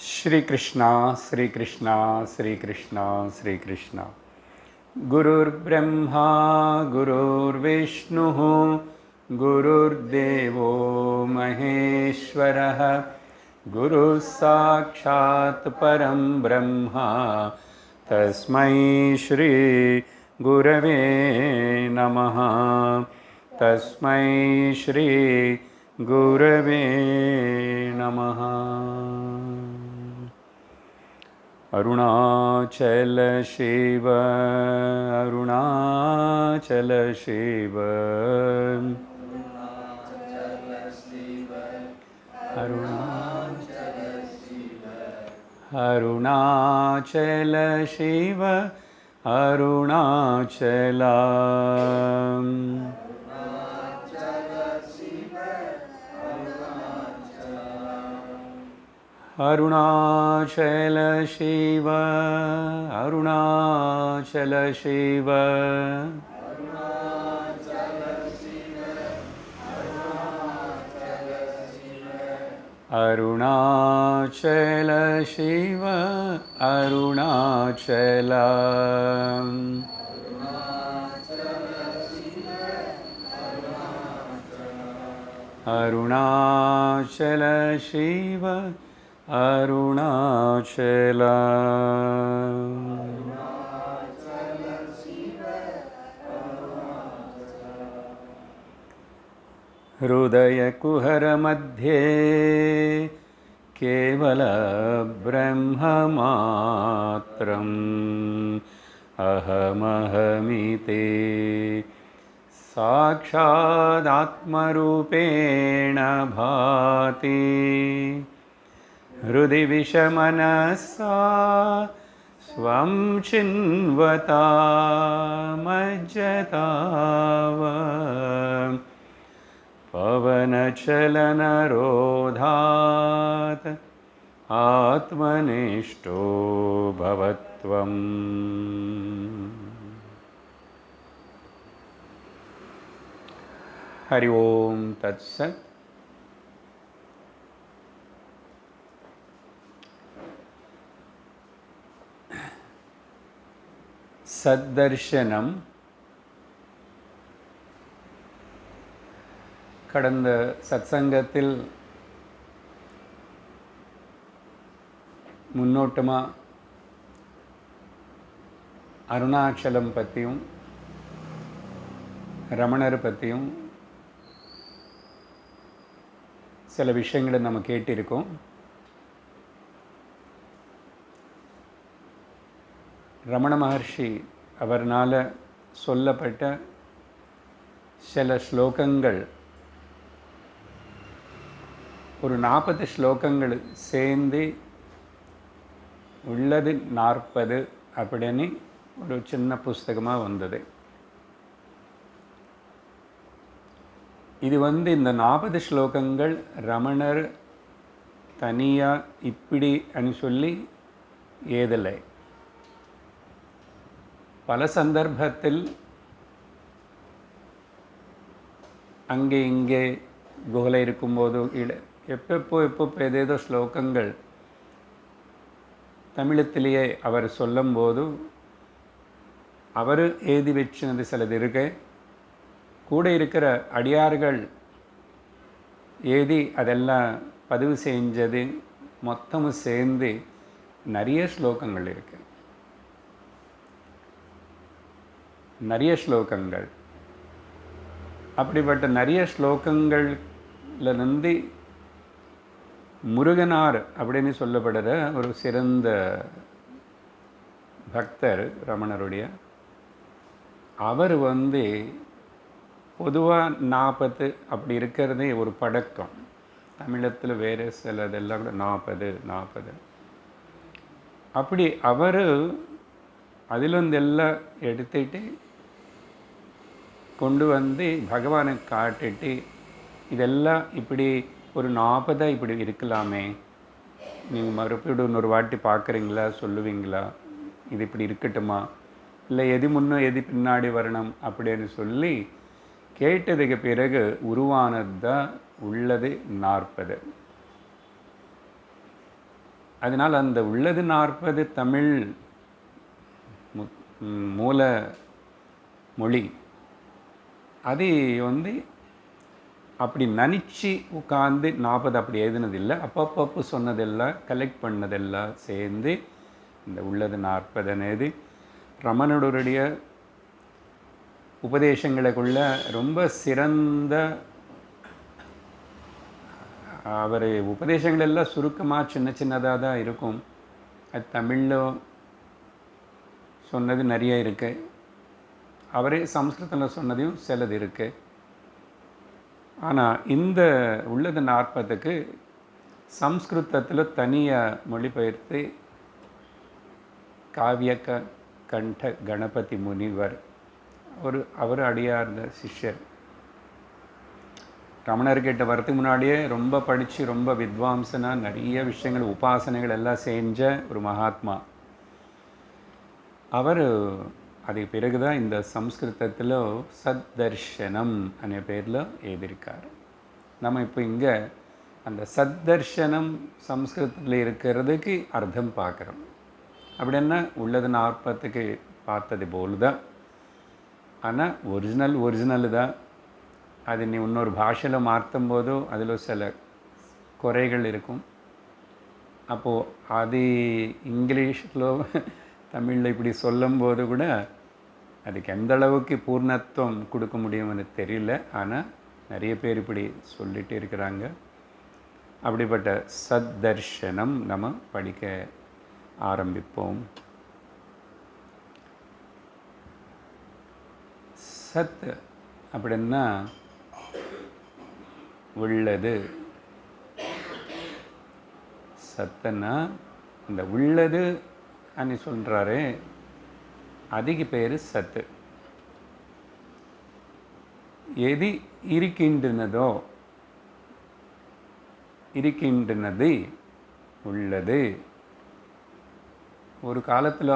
श्री कृष्णा श्री कृष्णा श्री कृष्णा श्री कृष्णा। गुरुर्ब्रह्मा गुरुर्विष्णुः गुरुर्देवो महेश्वरः गुरुः साक्षात् परं ब्रह्मा तस्मै श्री गुरवे नमः। तस्मै श्री गुरवे नमः। अरुणाचल शिव अरुणाचल शिव अरुणाचल शिव अरुणाचला अरुणाचल शिव अरुणाचल शिव अरुणाचल शिव अरुणाचला अरुणाचल शिव अरुणाचला। हृदयकुहर मध्ये केवल ब्रह्ममात्रम् अहमहमिति साक्षादात्मरूपेण भाति। हृदि विषमनसा स्वं चिन्वता मज्जताव पवनचलनरोधात् आत्मनिष्ठो भवत्वम्। हरि ओम तत्सत्। சத்தர்ஷனம் கடந்த சத்சங்கத்தில் முன்னோட்டமாக அருணாச்சலம் பற்றியும் ரமணர் பற்றியும் சில விஷயங்களை நம்ம கேட்டிருக்கோம். ரமண மகர்ஷி அவர்னால் சொல்லப்பட்ட சில ஸ்லோகங்கள், ஒரு 40 ஸ்லோகங்கள் சேர்ந்து உள்ளது 40 அப்படின்னு ஒரு சின்ன புஸ்தகமாக வந்தது. இது இந்த 40 ஸ்லோகங்கள் ரமணர் தனியாக இப்படி சொல்லி ஏதலை. பல சந்தர்ப்பத்தில் அங்கே இங்கே குகலை இருக்கும்போது எப்பப்போ ஏதேதோ ஸ்லோகங்கள் தமிழத்திலேயே அவர் சொல்லும்போது அவர் எழுதி வச்சினது சிலது இருக்கு, கூட இருக்கிற அடியார்கள் எழுதி அதெல்லாம் பதிவு செஞ்சது மொத்தமும் சேர்ந்து நிறைய ஸ்லோகங்கள் இருக்கு. நிறைய ஸ்லோகங்கள், அப்படிப்பட்ட நிறைய ஸ்லோகங்கள்லேருந்து முருகனார் அப்படின்னு சொல்லப்படுற ஒரு சிறந்த பக்தர் ரமணருடைய, அவர் பொதுவாக 40 அப்படி இருக்கிறதே ஒரு பழக்கம். தமிழத்தில் வேறு சிலதெல்லாம் கூட 40 அப்படி அவர் அதில் எல்லாம் எடுத்துட்டு கொண்டு பகவானை காட்டிட்டு இதெல்லாம் இப்படி ஒரு 40 இப்படி இருக்கலாமே, நீங்கள் மறுபடியும் இன்னொரு வாட்டி பார்க்குறீங்களா, சொல்லுவீங்களா, இது இப்படி இருக்கட்டுமா, இல்லை எது முன்னே எது பின்னாடி வரணும் அப்படின்னு சொல்லி கேட்டதுக்கு பிறகு உருவானது தான் உள்ளது 40. அதனால் அந்த உள்ளது 40 தமிழ் மூல மொழி அது அப்படி நினச்சி உட்காந்து 40 அப்படி எழுதினதில்லை. அப்பப்போ சொன்னதெல்லாம் கலெக்ட் பண்ணதெல்லாம் சேர்ந்து இந்த உள்ளது 40 అనేది ரமணருடைய உபதேசங்களுக்குள்ள ரொம்ப சிறந்த, அவர் உபதேசங்கள் எல்லாம் சுருக்கமாக சின்னதாக தான் இருக்கும். அது தமிழில் சொன்னது நிறைய இருக்குது, அவரே சம்ஸ்கிருதத்தில் சொன்னதையும் சிலது இருக்குது. ஆனால் இந்த உள்ளது 40க்கு சம்ஸ்கிருதத்தில் தனியாக மொழிபெயர்த்து காவிய கண்ட கணபதி முனிவர் அவர் அடியார்ந்த சிஷ்யர். ரமணர்கிட்ட வரதுக்கு முன்னாடியே ரொம்ப படித்து ரொம்ப வித்வாம்சனாக நிறைய விஷயங்கள் உபாசனைகள் எல்லாம் செஞ்ச ஒரு மகாத்மா. அவர் அதுக்கு பிறகு தான் இந்த சம்ஸ்கிருதத்தில் சத்தர்ஷனம் அనే பேரில் எழுதியிருக்கார். நம்ம இப்போ இங்கே அந்த சத்தர்ஷனம் சம்ஸ்கிருதத்தில் இருக்கிறதுக்கு அர்த்தம் பார்க்குறோம். அப்படின்னா உள்ளது 40க்கு பார்த்தது போல் தான். ஆனால் ஒரிஜினல் தான். அது நீ இன்னொரு பாஷையில் மாற்றும் போதோ அதில் சில குறைகள் இருக்கும். அப்போது அது இங்கிலீஷில் தமிழில் இப்படி சொல்லும்போது கூட அதுக்கு எந்த அளவுக்கு பூர்ணத்துவம் கொடுக்க முடியும்னு தெரியல. ஆனால் நிறைய பேர் இப்படி சொல்லிட்டு இருக்கிறாங்க. அப்படிப்பட்ட சத்தர்ஷனம் நம்ம படிக்க ஆரம்பிப்போம். சத் அப்படின்னா உள்ளது. சத்துன்னா இந்த உள்ளது அனி சொல்கிறாரு, அதுக்கு பேர் சத்து. எது இருக்கின்றனது உள்ளது. ஒரு காலத்தில்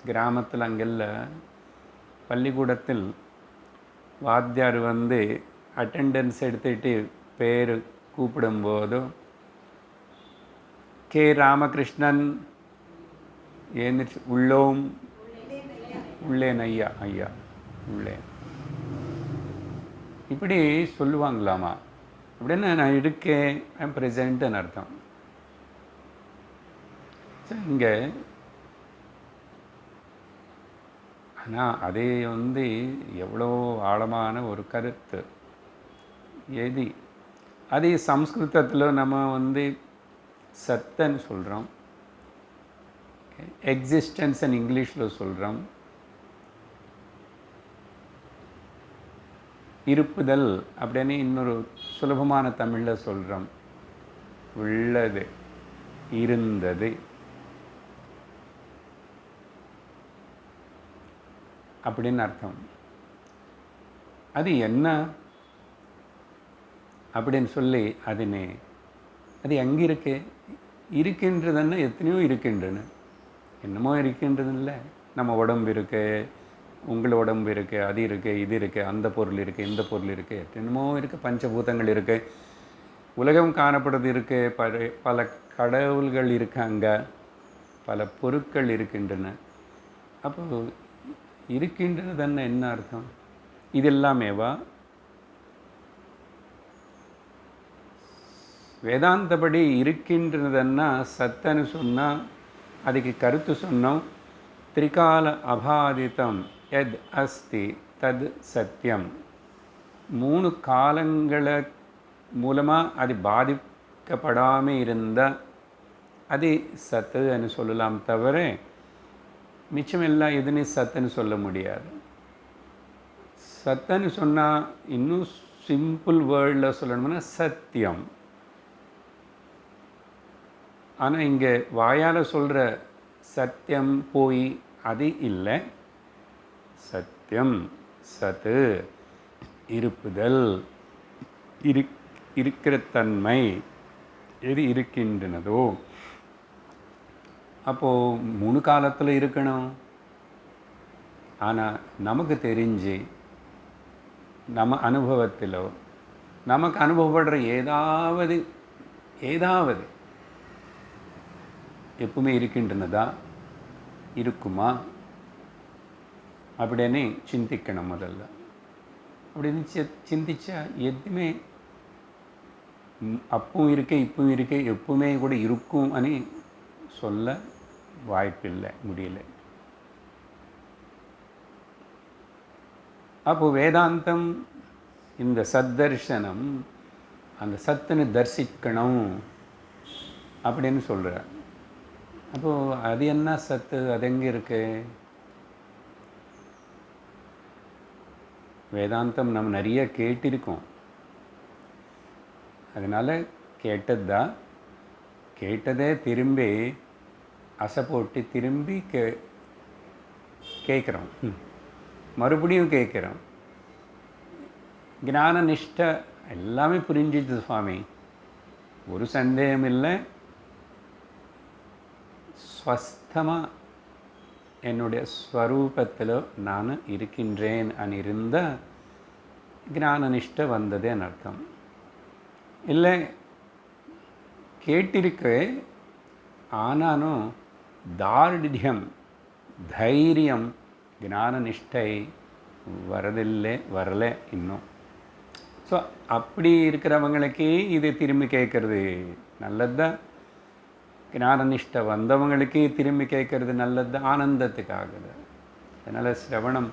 கிராமத்தில் அங்கெல்லாம் பள்ளிக்கூடத்தில் வாத்தியார் அட்டெண்டன்ஸ் எடுத்துகிட்டு பேர் கூப்பிடும்போது கே ராமகிருஷ்ணன் ஏந்திரிச்சு உள்ளோம் உள்ளேன் ஐயா உள்ளேன் இப்படி சொல்லுவாங்களாமா. அப்படின்னா நான் இருக்கேன், ஐம் ப்ரெசண்ட்டுன்னு அர்த்தம். இங்கே ஆனால் அதே எவ்வளோ ஆழமான ஒரு கருத்து. அதே சம்ஸ்கிருதத்தில் நம்ம சத்தன்னு சொல்கிறோம், எக்ஸிஸ்டன்ஸ்ன்னு இங்கிலீஷில் சொல்கிறோம், இருப்புதல் அப்படின்னு இன்னொரு சுலபமான தமிழில் சொல்கிறோம். உள்ளது, இருந்தது அப்படின்னு அர்த்தம். அது என்ன அப்படின்னு சொல்லி அது எங்கே இருக்கின்றதுன்னு எத்தனையோ இருக்கின்றன. என்னமோ இருக்கின்றது இல்லை. நம்ம உடம்பு இருக்குது, உங்கள் உடம்பு இருக்குது, அது இருக்குது, இது இருக்குது, அந்த பொருள் இருக்குது, இந்த பொருள் இருக்குது, என்னமோ இருக்குது, பஞ்சபூதங்கள் இருக்குது, உலகம் காணப்படுறது இருக்குது, பல கடவுள்கள் இருக்காங்க, பல பொருட்கள் இருக்கின்றன. அப்போ இருக்கின்றதுன்னு என்ன அர்த்தம்? இது எல்லாமேவா? வேதாந்தப்படி இருக்கின்றதுன்னா சத்தன்னு சொன்னால் அதுக்கு கருத்து சொன்னோம். திரிகால அபாதிதம் எத் அஸ்தி தத் சத்தியம். 3 காலங்களை மூலமாக அது பாதிக்கப்படாமல் இருந்தால் அது சத்துன்னு சொல்லலாம். தவிர மிச்சம் எல்லாம் எதுன்னு சத்துன்னு சொல்ல முடியாது. சத்துன்னு சொன்னால் இன்னும் சிம்பிள் வேர்டில் சொல்லணும்னா சத்தியம். ஆனால் இங்கே வாயால் சொல்கிற சத்தியம் போய் அது இல்லை. சத்தியம், சத்து, இருப்புதல், இருக்கிற தன்மை, எது இருக்கின்றனதோ. அப்போது 3 காலத்தில் இருக்கணும். ஆனால் நமக்கு தெரிஞ்சு நம்ம அனுபவத்திலோ நமக்கு அனுபவப்படுற ஏதாவது எப்பவுமே இருக்கின்றனதா, இருக்குமா அப்படின்னு சிந்திக்கணும் முதல்ல. அப்படின்னு சிந்திச்சா எதுவுமே அப்பவும் இருக்கு, இப்பவும் இருக்கு, எப்பவுமே கூட இருக்கும் అని சொல்ல வாய்ப்பில்லை, முடியல. அப்போ வேதாந்தம் இந்த சத்தர்சனம், அந்த சத்துன்னு தரிசிக்கணும் அப்படின்னு சொல்கிறார். அப்போது அது என்ன சத்து, அது எங்கே இருக்கு? வேதாந்தம் நம்ம நிறைய கேட்டிருக்கோம். அதனால் கேட்டது தான், கேட்டதே திரும்பி அசை போட்டு திரும்பி கேட்குறோம், மறுபடியும் கேட்குறோம். ஞான நிஷ்டை எல்லாமே புரிஞ்சிது சுவாமி, ஒரு சந்தேகம் இல்லை. ஸ்வஸ்தமாக என்னுடைய ஸ்வரூபத்தில் நான் இருக்கின்றேன் அனிருந்த ஞான நிஷ்டை வந்ததேன்னு அர்த்தம். இல்லை கேட்டிருக்கு, ஆனாலும் தார்டியம், தைரியம், ஞான நிஷ்டை வரலை இன்னும். ஸோ அப்படி இருக்கிறவங்களுக்கு இது திரும்பி கேட்குறது நல்லது தான். ஞான நிஷ்டை வந்தவங்களுக்கு திரும்பி கேட்குறது நல்லது தான், ஆனந்தத்துக்காகுது. அதனால் சிரவணம்,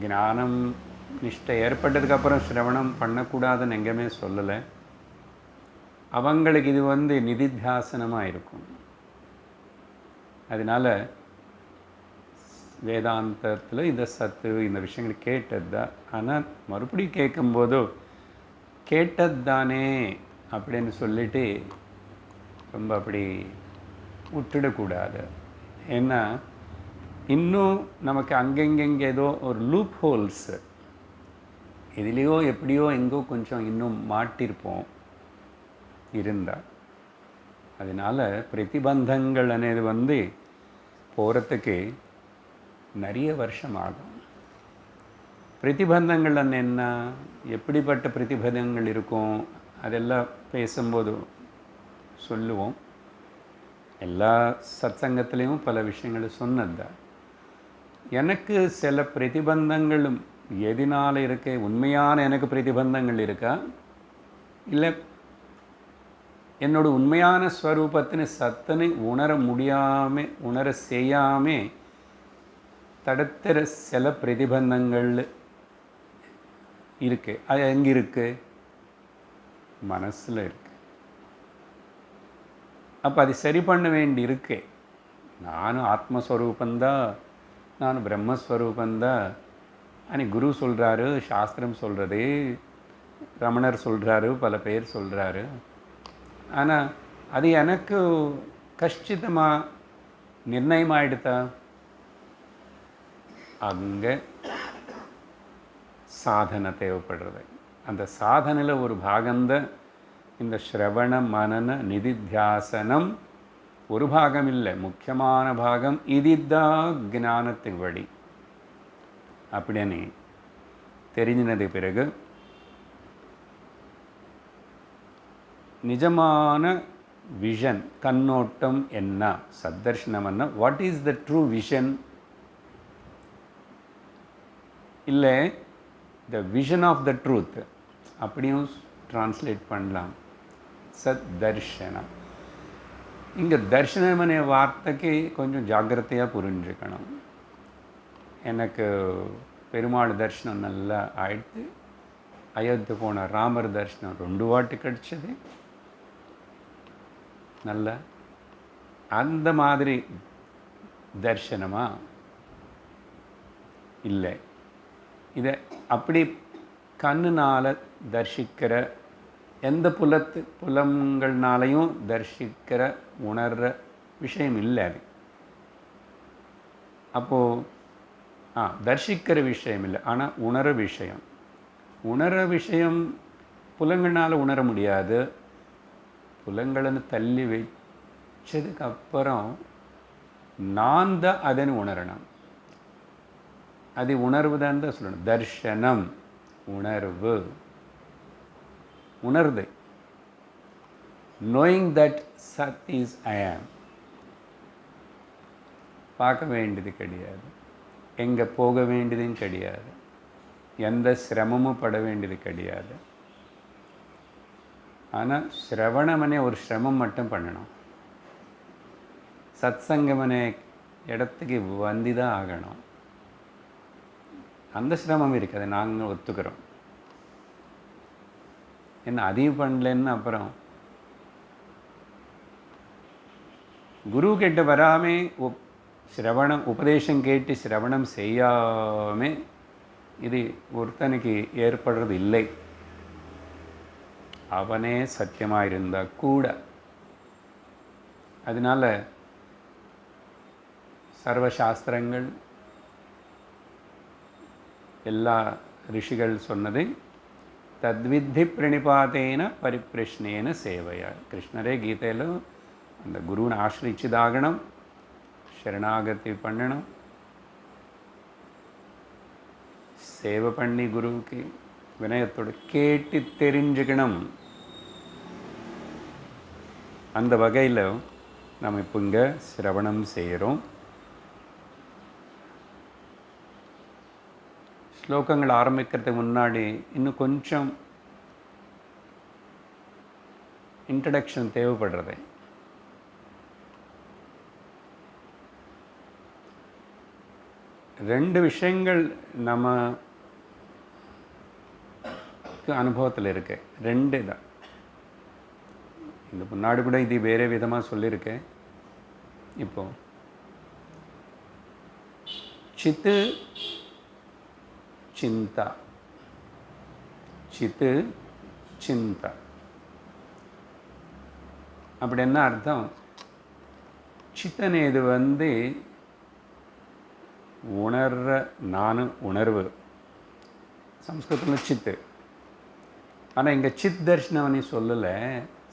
ஞானம் நிஷ்டை ஏற்பட்டதுக்கப்புறம் சிரவணம் பண்ணக்கூடாதுன்னு எங்கேயுமே சொல்லலை. அவங்களுக்கு இது நிதித்தியாசனமாக இருக்கும். அதனால் வேதாந்தத்தில் இந்த சத்து, இந்த விஷயங்கள் கேட்டது தான். ஆனால் மறுபடியும் கேட்கும்போதோ கேட்டது தானே அப்படின்னு சொல்லிட்டு ரொம்ப அப்படி விட்டுடக்கூடாது. ஏன்னா இன்னும் நமக்கு அங்கெங்கெங்கே ஏதோ ஒரு லூப் ஹோல்ஸ், எதுலேயோ எப்படியோ எங்கோ கொஞ்சம் இன்னும் மாட்டிருப்போம் இருந்தால். அதனால் பிரதிபந்தங்கள் అనేది போகிறதுக்கு நிறைய வருஷம் ஆகும். பிரதிபந்தங்கள் என்ன, எப்படிப்பட்ட பிரதிபந்தங்கள் இருக்கும், அதெல்லாம் பேசும்போது சொல்லுவோம். எல்லா சத்சங்கத்திலையும் பல விஷயங்கள் சொன்னது தான். எனக்கு சில பிரதிபந்தங்களும் எதனால் இருக்கு, உண்மையான எனக்கு பிரதிபந்தங்கள் இருக்கா, இல்லை என்னோட உண்மையான ஸ்வரூபத்தின் சத்தனை உணர முடியாமல், உணர செய்யாமல் தடுத்துற சில பிரதிபந்தங்கள் இருக்கு. அது எங்கே இருக்கு? மனசில் இருக்கு. அப்போ அது சரி பண்ண வேண்டி இருக்கு. நானும் ஆத்மஸ்வரூபந்தான், நான் பிரம்மஸ்வரூபந்தான் అని குரு சொல்கிறாரு, சாஸ்திரம் சொல்கிறது, ரமணர் சொல்கிறாரு, பல பேர் சொல்கிறாரு. ஆனால் அது எனக்கு கஷ்டிதமாக நிர்ணயமாயிடுதா? அங்கே சாதனை தேவைப்படுறது. அந்த சாதனையில் ஒரு பாகம்தான் இந்த ஸ்ரவண மனன நிதித்தியாசனம். ஒரு பாகம் இல்லை, முக்கியமான பாகம். இதுதான் ஞானத்துக்கு வழி அப்படின்னு தெரிஞ்சினது பிறகு நிஜமான விஷன், கண்ணோட்டம் என்ன, சத்தர்ஷனம் என்ன, what is the true vision, இல்லை the vision of the truth அப்படியும் டிரான்ஸ்லேட் பண்ணலாம். சத் தர்ஷனம். இங்கே தர்ஷனம் அనే வார்த்தைக்கு கொஞ்சம் ஜாக்கிரதையாக புரிஞ்சுக்கணும். எனக்கு பெருமாள் தரிசனம் நல்லா ஆயிடுத்து. அயோத்தி போன ராமர் தரிசனம் 2 வாட்டி கிடச்சிது. நல்ல அந்த மாதிரி தர்சனமா இல்லை. இதை அப்படி கண்ணுனால் தரிசிக்கிற, எந்த புலங்கள்னாலையும் தரிசிக்கிற உணர்கிற விஷயம் இல்லை அது. அப்போது தரிசிக்கிற விஷயம் இல்லை, ஆனால் உணர விஷயம். உணர விஷயம் புலங்களால் உணர முடியாது. புலங்களை தள்ளி வச்சதுக்கப்புறம் நான் தான் அதனை உணரணும். அது உணர்வு தான் சொல்லணும். தர்ஷனம் உணர்வு, உணர்வு. நோயிங் தட் சத் இஸ் ஐ ஆம். பார்க்க வேண்டியது கிடையாது, எங்கே போக வேண்டியதும் கிடையாது, எந்த சிரமமும் பட வேண்டியது கிடையாது. ஆனால் சிரவணமனே ஒரு சிரமம் மட்டும் பண்ணணும். சத்சங்கமனே இடத்துக்கு வந்து தான் ஆகணும். அந்த சிரமம் இருக்குது, அதை நாங்கள் ஒத்துக்கிறோம். என்ன அதையும் பண்ணலன்னு அப்புறம் குரு கிட்ட வராமல் சிரவணம் உபதேசம் கேட்டு சிரவணம் செய்யாமல் இது ஒருத்தனுக்கு ஏற்படுறது இல்லை. அவனே சத்தியமாக இருந்தால் கூட. அதனால் சர்வசாஸ்திரங்கள் எல்லா ரிஷிகள் சொன்னது தத்வித்தி பிரணிபாத்தேன பரிப்பிரஷ்னேன சேவையா. கிருஷ்ணரே கீதையில் அந்த குருவை ஆசிரிச்சுதாகணும், சரணாகதி பண்ணணும், சேவை பண்ணி குருவுக்கு வினயத்தோடு கேட்டு தெரிஞ்சுக்கணும். அந்த வகையில் நம்ம இப்போ இங்கே சிரவணம் செய்கிறோம். ஸ்லோகங்கள் ஆரம்பிக்கிறதுக்கு முன்னாடி இன்னும் கொஞ்சம் இன்ட்ரடக்ஷன் தேவைப்படுறது. ரெண்டு விஷயங்கள் நம்ம அனுபவத்தில் இருக்கு. ரெண்டு தான். இந்த முன்னாடி கூட இது வேறு விதமாக சொல்லியிருக்கேன். இப்போ சித்து சிந்தா, சித்து சிந்தா அப்படி என்ன அர்த்தம்? சித்தன் இது உணர்ற நான் உணர்வு, சம்ஸ்கிருதத்தில் சித்து. ஆனால் இங்கே சித் தர்ஷனவனி சொல்லலை,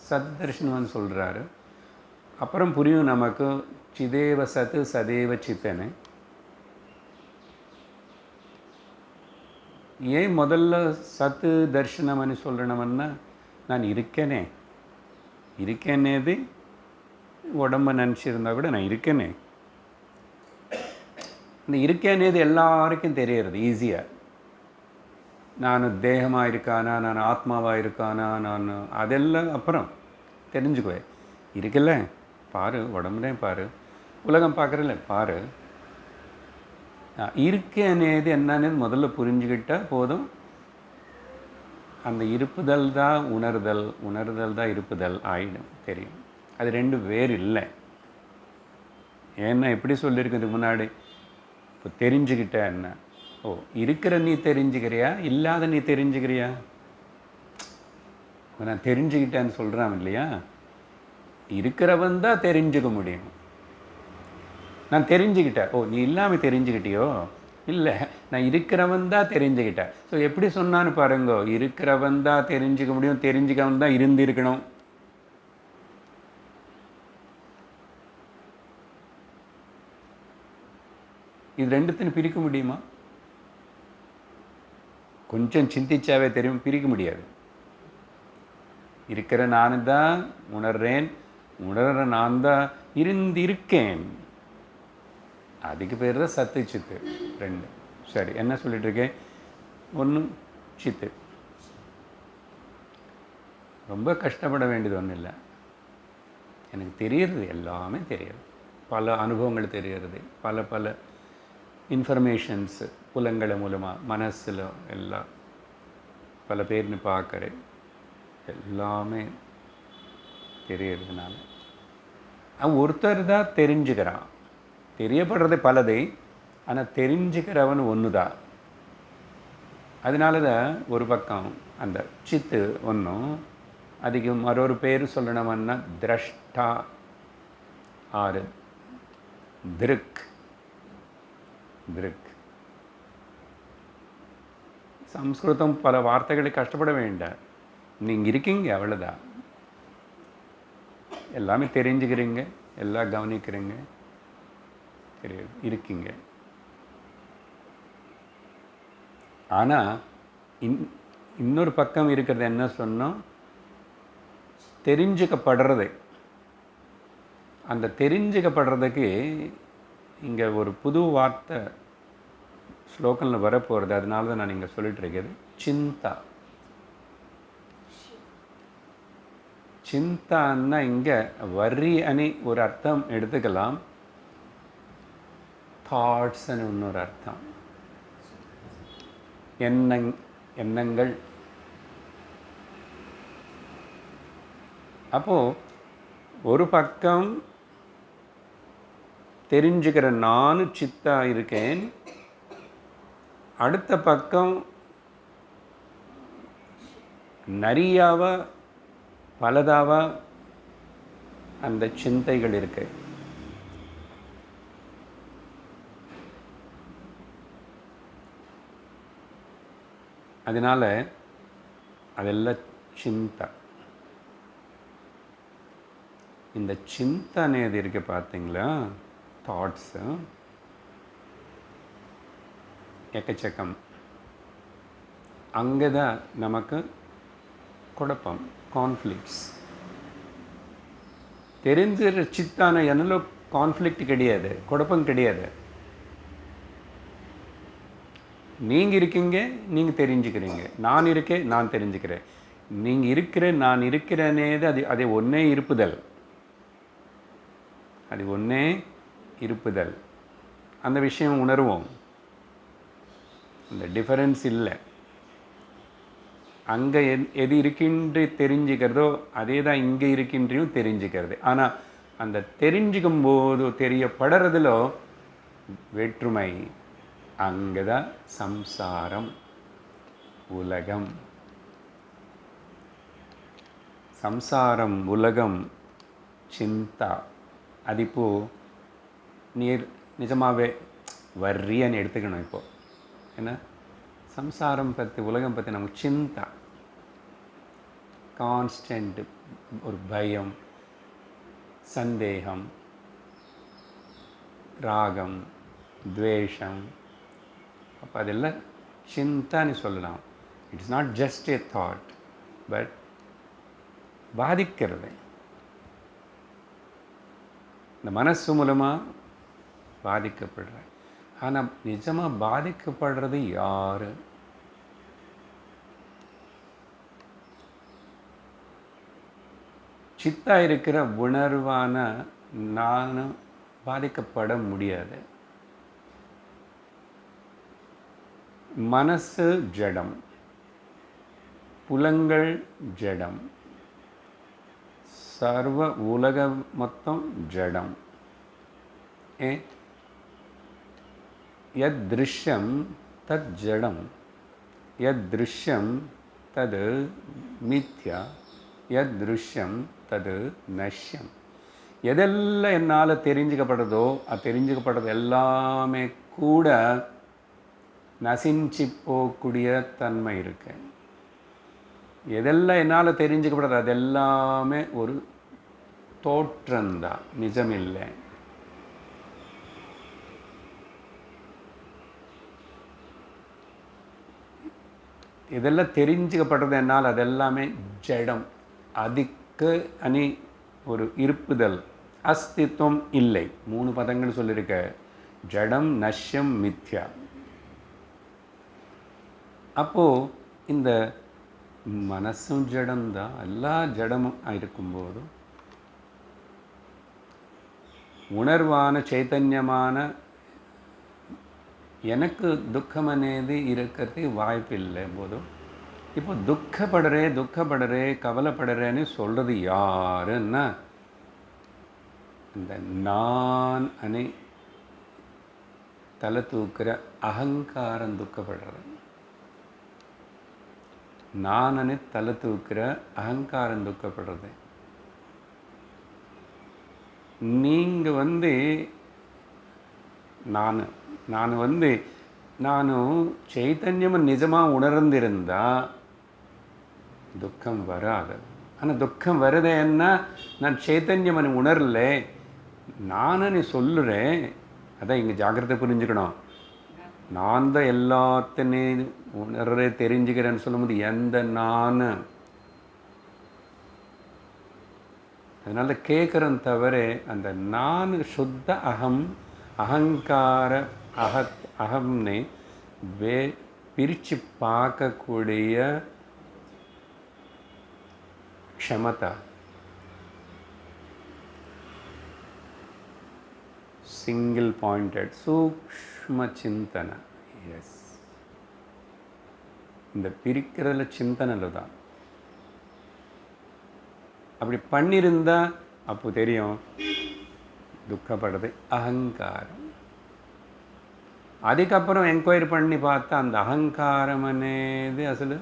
சத் தர்ஷனவன் சொல்கிறாரு. அப்புறம் புரியும் நமக்கு சிதேவ சத்து சதேவ சித்தன்னு. ஏன் முதல்ல சத்து தர்ஷனம்னு சொல்கிறனவன்னா, நான் இருக்கேனே, இருக்கேனேது உடம்பை நினச்சிருந்தா கூட நான் இருக்கேனே. இந்த இருக்கேனேது எல்லாருக்கும் தெரியறது ஈஸியாக. நான் தேகமாக இருக்கானா, நான் ஆத்மாவாக இருக்கானா, நான் அதெல்லாம் அப்புறம் தெரிஞ்சுக்குவேன். இருக்குல்ல, பாரு, உடம்புலே பாரு, உலகம் பார்க்குறல பாரு. இருக்கேனேது என்னன்னு முதல்ல புரிஞ்சுக்கிட்டால் போதும். அந்த இருப்புதல் தான் உணர்தல், உணர்தல் தான் இருப்புதல் ஆயிடும், தெரியும். அது ரெண்டு வேறு இல்லை. ஏன்னா எப்படி சொல்லியிருக்கிறதுக்கு முன்னாடி இப்போ தெரிஞ்சுக்கிட்ட என்ன? ஓ, இருக்கிற நீ தெரிஞ்சுக்கிறியா, இல்லாத நீ தெரிஞ்சுக்கிறியா? நான் தெரிஞ்சுக்கிட்டேன்னு சொல்கிறான் இல்லையா? இருக்கிறவன் தான் தெரிஞ்சுக்க முடியும். நான் தெரிஞ்சுக்கிட்டேன். ஓ, நீ இல்லாமல் தெரிஞ்சுக்கிட்டியோ? இல்லை, நான் இருக்கிறவன் தான் தெரிஞ்சுக்கிட்டேன். ஸோ எப்படி சொன்னான்னு பாருங்கோ, இருக்கிறவன் தான் தெரிஞ்சுக்க முடியும், தெரிஞ்சுக்கவன் தான் இருந்திருக்கணும். இது ரெண்டுத்தையும் பிரிக்க முடியுமா? கொஞ்சம் சிந்திச்சாவே தெரியும், பிரிக்க முடியாது. இருக்கிற நான் தான் உணர்றேன், உணர்ற நான் தான் இருந்திருக்கேன். அதுக்கு பேர் தான் சத்து சித்து ரெண்டு. சரி, என்ன சொல்லிட்டு இருக்கேன்? ஒன்று சித்து. ரொம்ப கஷ்டப்பட வேண்டியது ஒன்றும் இல்லை. எனக்கு தெரியறது எல்லாமே தெரியுது, பல அனுபவங்கள் தெரிகிறது, பல பல இன்ஃபர்மேஷன்ஸு புலங்களை மூலமாக மனசில் எல்லாம் பல பேர்னு பார்க்குறேன், எல்லாமே தெரியறதுனால அவன் ஒருத்தர் தான் தெரிஞ்சுக்கிறான். தெரியப்படுறது பலதை, ஆனால் தெரிஞ்சுக்கிறவன் ஒன்று தான். அதனால தான் ஒரு பக்கம் அந்த சித்து ஒன்றும், அதுக்கு மற்றொரு பேர் சொல்லணும்னா திரஷ்டா ஆறு திருக். திருக் சம்ஸ்கிருதம் பல வார்த்தைகளை கஷ்டப்பட வேண்டாம். நீங்கள் இருக்கீங்க, அவ்வளோதான். எல்லாமே தெரிஞ்சுக்கிறீங்க, எல்லாம் கவனிக்கிறீங்க, தெரியும், இருக்கீங்க. ஆனால் இன்னொரு பக்கம் இருக்கிறது என்ன சொன்னோம்? தெரிஞ்சுக்கப்படுறது. அந்த தெரிஞ்சுக்கப்படுறதுக்கு இங்கே ஒரு புது வார்த்தை ஸ்லோகனில் வரப்போகிறது, அதனால தான் நான் இங்கே சொல்லிட்டு இருக்கிறது. சிந்தா. சிந்தான்னா இங்கே வரி அணி ஒரு அர்த்தம் எடுத்துக்கலாம், தாட்ஸ்ன்னு இன்னொரு அர்த்தம். எண்ணங்கள். அப்போது ஒரு பக்கம் தெரிஞ்சுக்கிற நானும் சித்தா இருக்கேன், அடுத்த பக்கம் நிறையாவா பலதாவா அந்த சிந்தைகள் இருக்கு. அதனால் அதெல்லாம் சிந்தா. இந்த சிந்தனை எது இருக்கு பார்த்தீங்களா, தாட்ஸு எக்கச்சக்கம். அங்கே தான் நமக்கு குழப்பம், கான்ஃப்ளிக்ட்ஸ். தெரிஞ்சிற சித்தான என்னலோ கான்ஃப்ளிக்ட் கிடையாது, குழப்பம் கிடையாது. நீங்கள் இருக்கீங்க, நீங்கள் தெரிஞ்சுக்கிறீங்க. நான் இருக்கேன், நான் தெரிஞ்சுக்கிறேன். நீங்கள் இருக்கிற நான் இருக்கிறேனேது அது ஒன்றே இருப்புதல். அது ஒன்றே இருப்புதல். அந்த விஷயம் உணர்வோம், அந்த டிஃபரன்ஸ் இல்லை. அங்கே எது இருக்கின்ற தெரிஞ்சுக்கிறதோ அதே தான் இங்கே இருக்கின்றையும் தெரிஞ்சுக்கிறது. ஆனால் அந்த தெரிஞ்சுக்கும் போது தெரியப்படுறதுலோ வேற்றுமை. அங்கே தான் சம்சாரம், உலகம். சம்சாரம், உலகம், சிந்தா. அது இப்போது நீர் நிஜமாகவே வர்றியன்னு எடுத்துக்கணும். இப்போது என்ன சம்சாரம் பற்றி, உலகம் பற்றி நமக்கு சிந்தா, கான்ஸ்டன்ட் ஒரு பயம், சந்தேகம், ராகம், துவேஷம். அப்போ அதெல்லாம் சிந்தான்னு சொல்லலாம். It's not just A thought, but பாதிக்கிறது. இந்த மனசு மூலமாக பாதிக்கப்படுற. ஆனால் நிஜமாக பாதிக்கப்படுறது யார்? சித்தா இருக்கிற உணர்வான நான் பாதிக்கப்பட முடியாது. மனசு ஜடம், புலங்கள் ஜடம், சர்வ உலகம் மொத்தம் ஜடம். யத் திருஷ்யம் தத் ஜடம், யத் திருஷ்யம் தது மித்யா, யத் திருஷ்யம் தது நஷ்யம். எதெல்லாம் என்னால் தெரிஞ்சுக்கப்படுறதோ அது தெரிஞ்சுக்கப்படுறது எல்லாமே கூட நசிஞ்சு போகக்கூடிய தன்மை இருக்கு. எதெல்லாம் என்னால் தெரிஞ்சுக்கப்படுறது அது எல்லாமே ஒரு தோற்றம்தான், நிஜமில்லை. இதெல்லாம் தெரிஞ்சுக்கப்படுறது என்னால் அதெல்லாமே ஜடம். அதுக்கு அணி ஒரு இருப்புதல், அஸ்தித்வம் இல்லை. 3 பதங்கள் சொல்லியிருக்க, ஜடம், நஷ்யம், மித்யா. அப்போது இந்த மனசும் ஜடம்தான். எல்லா ஜடமும் இருக்கும்போது உணர்வான சைத்தன்யமான எனக்கு துக்கம் అనేది இருக்கிறது வாய்ப்பில்லை போதும். இப்போ துக்கப்படுறே கவலைப்படுறேன்னு சொல்கிறது யாருன்னா இந்த நான் அணி தலை தூக்குற அகங்காரம் துக்கப்படுறது. நான் அணி தலை தூக்குற அகங்காரம் துக்கப்படுறது. நீங்கள் ನಾನು ಚೈತನ್ಯವನ್ನು ನಿಜமாக உணர்ந்திருந்தால் துக்கம் வராது. ஆனால் துக்கம் வருதேன்னா நான் சைத்தன்யமனை உணரலை, நானு சொல்லுறேன். அதான் இங்கே ஜாக்கிரதை புரிஞ்சுக்கணும். நான் தான் எல்லாத்தையும் உணர்றே தெரிஞ்சுக்கிறேன்னு சொல்லும்போது எந்த நான், அதனால கேட்குறேன் தவிர அந்த நான் சுத்த அகம் அகங்கார அகம்னு பிரித்து பார்க்கக்கூடிய க்ஷமதா, சிங்கிள் பாயிண்டட் சூக்ஷ்ம சிந்தனை. எஸ், இந்த பிரிக்கிறதுல சிந்தனையில் தான். அப்படி பண்ணியிருந்தா அப்போ தெரியும் துக்கப்படுறது அகங்காரம். அதுக்கப்புறம் என்கொயரி பண்ணி பார்த்தா அந்த அகங்காரம் అనేది అసలు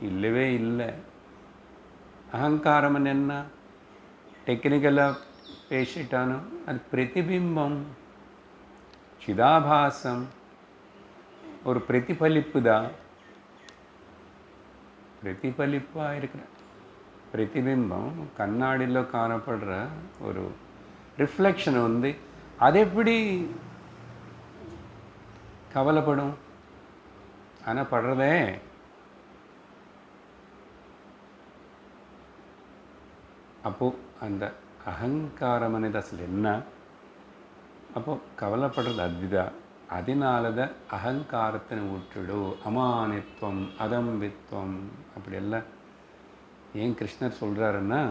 இல்லவே இல்லை. అహంకారం என்ன టెక్నికల్గా பேசிட்டானோ அது பிரதிபிம்பம், சிதாபாசம், ஒரு பிரதிபலிப்பு தான். பிரதிபலிப்பாக இருக்கிற பிரதிபிம்பம் கண்ணாடியில் காணப்படுற ஒரு ரிஃப்ளெக்ஷன் வந்து அது எப்படி கவலைப்படும்? ஆனால் படுறதே. அப்போது அந்த அகங்காரம் అనేది అసలు என்ன? அப்போ கவலைப்படுறது அதுதான். அதனால தான் அகங்காரத்தை விட்டுடு, அமானித்வம் அதம்பித்வம் அப்படியெல்லாம் ஏன் கிருஷ்ணர் சொல்கிறாருன்னா,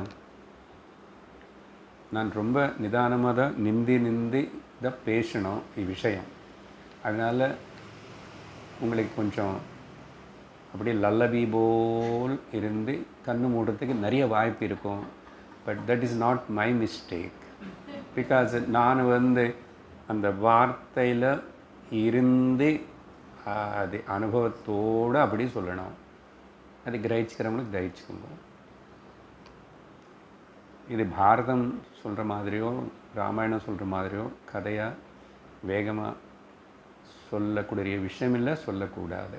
நான் ரொம்ப நிதானமாக தான் நிந்தி தான் பேசணும் விஷயம். அதனால் உங்களுக்கு கொஞ்சம் அப்படியே லல்லபி போல் இருந்து கண்ணு மூடுறதுக்கு நிறைய வாய்ப்பு இருக்கும். But that is not my mistake. Because நான் அந்த வார்த்தையில் இருந்து அது அனுபவத்தோடு அப்படி சொல்லணும். அது கிரகிச்சுக்கிறவங்களுக்கு கிரகிச்சுக்கோங்க. இது பாரதம் சொல்கிற மாதிரியோ ராமாயணம் சொல்கிற மாதிரியோ கதையாக வேகமாக சொல்லக்கூடிய விஷயம் இல்லை, சொல்லக்கூடாது.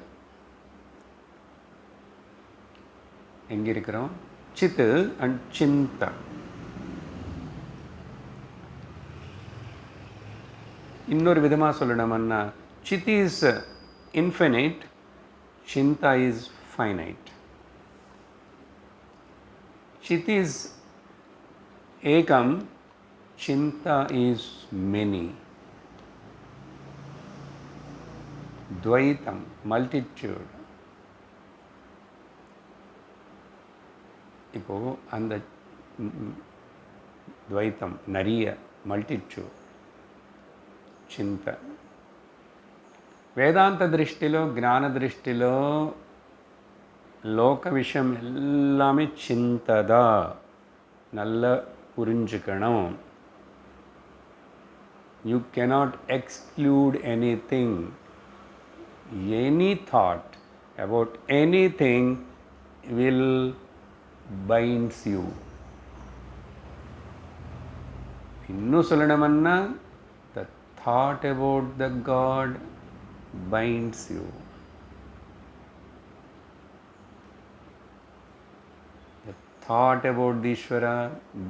எங்கே இருக்கிறோம்? சித்து அண்ட் சிந்தா. இன்னொரு விதமாக சொல்லணும்னா Sid is infinite, Sintha is finite. Sid is Ekam, Sintha is many. துவைத்தம், மல்டிட்யூட். இப்போது அந்த துவைத்தம் நிறைய, மல்டிட்யூட், చింత. వేదాంత దృష్టిలో, జ్ఞాన దృష్టిలో லோக விஷயம் எல்லாமே சிந்ததா. நல்லா புரிஞ்சுக்கணும். You cannot exclude anything. Any thought about anything will binds you. இன்னும் சொல்லணும்னா the thought about the God binds you. The thought about the Ishvara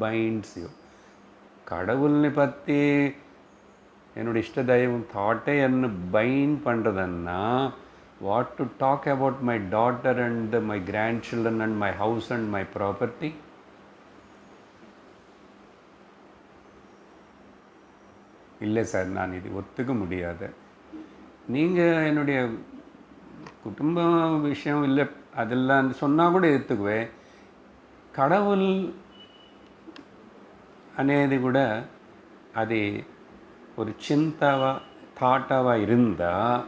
binds you. கடவுள்னு பற்றி என்னோடய இஷ்ட தெய்வம் தாட்டை என்ன பைண்ட் பண்ணுறதுன்னா, what to talk about my daughter and my grandchildren and my house and my property? இல்லை சார், நான் இது ஒத்துக்க முடியாது. நீங்கள் என்னுடைய குடும்ப விஷயம் இல்லை அதெல்லாம் சொன்னால் கூட ஏற்றுக்குவேன். கடவுள் అనేది కూడా అది ஒரு சிந்தாவா தாட்டாவாக இருந்தால்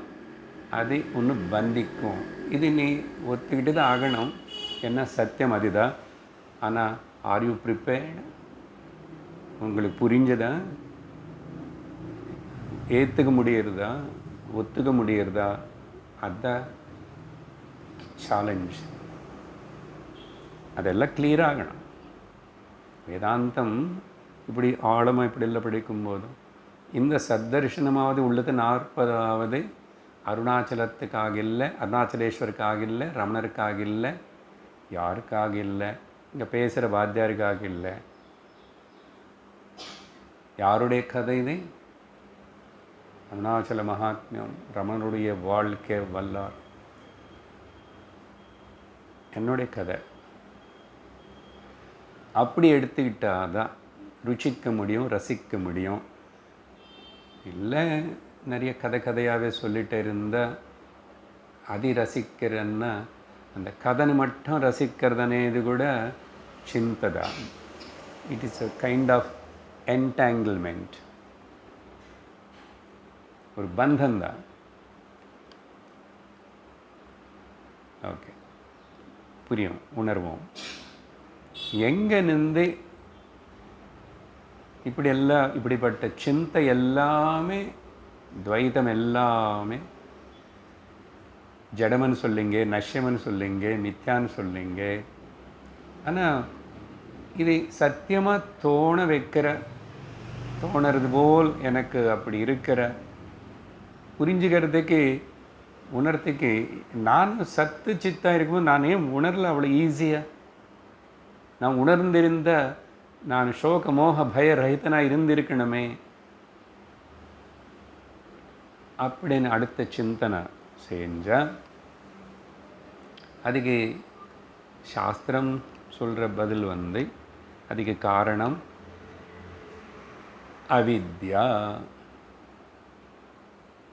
அது ஒன்று பந்திக்கும். இது நீ ஒத்துக்கிட்டு தான் ஆகணும். என்ன சத்தியம் அதுதான். ஆனால் ஆர் யூ ப்ரிப்பேர்டு? உங்களுக்கு புரிஞ்சதா? ஏற்றுக்க முடியறதா? ஒத்துக்க முடியறதா? அதுதான் சேலஞ்ச். அதெல்லாம் கிளியராகணும். வேதாந்தம் இப்படி ஆழமாக இப்படி எல்லாம் படிக்கும்போதும் இந்த சத்தர்ஷனமாவது உள்ளது 40வது அருணாச்சலத்துக்காக இல்லை, அருணாச்சலேஸ்வருக்காக இல்லை, ரமணருக்காக இல்லை, யாருக்காக இல்லை, இங்கே பேசுகிற வாத்தியாருக்காக இல்லை. யாருடைய கதை இது? அருணாச்சல மகாத்மியம், ரமணருடைய வாழ்க்கை வல்லார், என்னுடைய கதை. அப்படி எடுத்துக்கிட்டால் தான் ருச்சிக்க முடியும், ரசிக்க முடியும். இல்லை நிறைய கதையாகவே சொல்லிட்டு இருந்தால் அது ரசிக்கிறன்னா அந்த கதைனை மட்டும் ரசிக்கிறதுனேது கூட சிந்தை தான். It is a kind of entanglement, ஒரு பந்தந்தான். ஓகே, புரியும், உணர்வோம். எங்கே நின்று இப்படிப்பட்ட சிந்தை எல்லாமே, துவைதம் எல்லாமே ஜடமன்னு சொல்லிங்க, நஷ்யம்னு சொல்லிங்க, மித்யான்னு சொல்லிங்க. ஆனால் இதை சத்தியமாக தோணுறது போல் எனக்கு அப்படி இருக்கிற புரிஞ்சுக்கிறதுக்கு, உணர்த்துக்கு நான் சத்து சித்தாக இருக்கும்போது நான் ஏன் உணரல அவ்வளோ ஈஸியாக? நான் உணர்ந்திருந்த நான் சோக மோக பய ரஹிதனாக இருந்திருக்கணுமே அப்படின்னு அடுத்த சிந்தனை செஞ்சால் அதுக்கு சாஸ்திரம் சொல்கிற பதில் அதுக்கு காரணம் அவித்யா,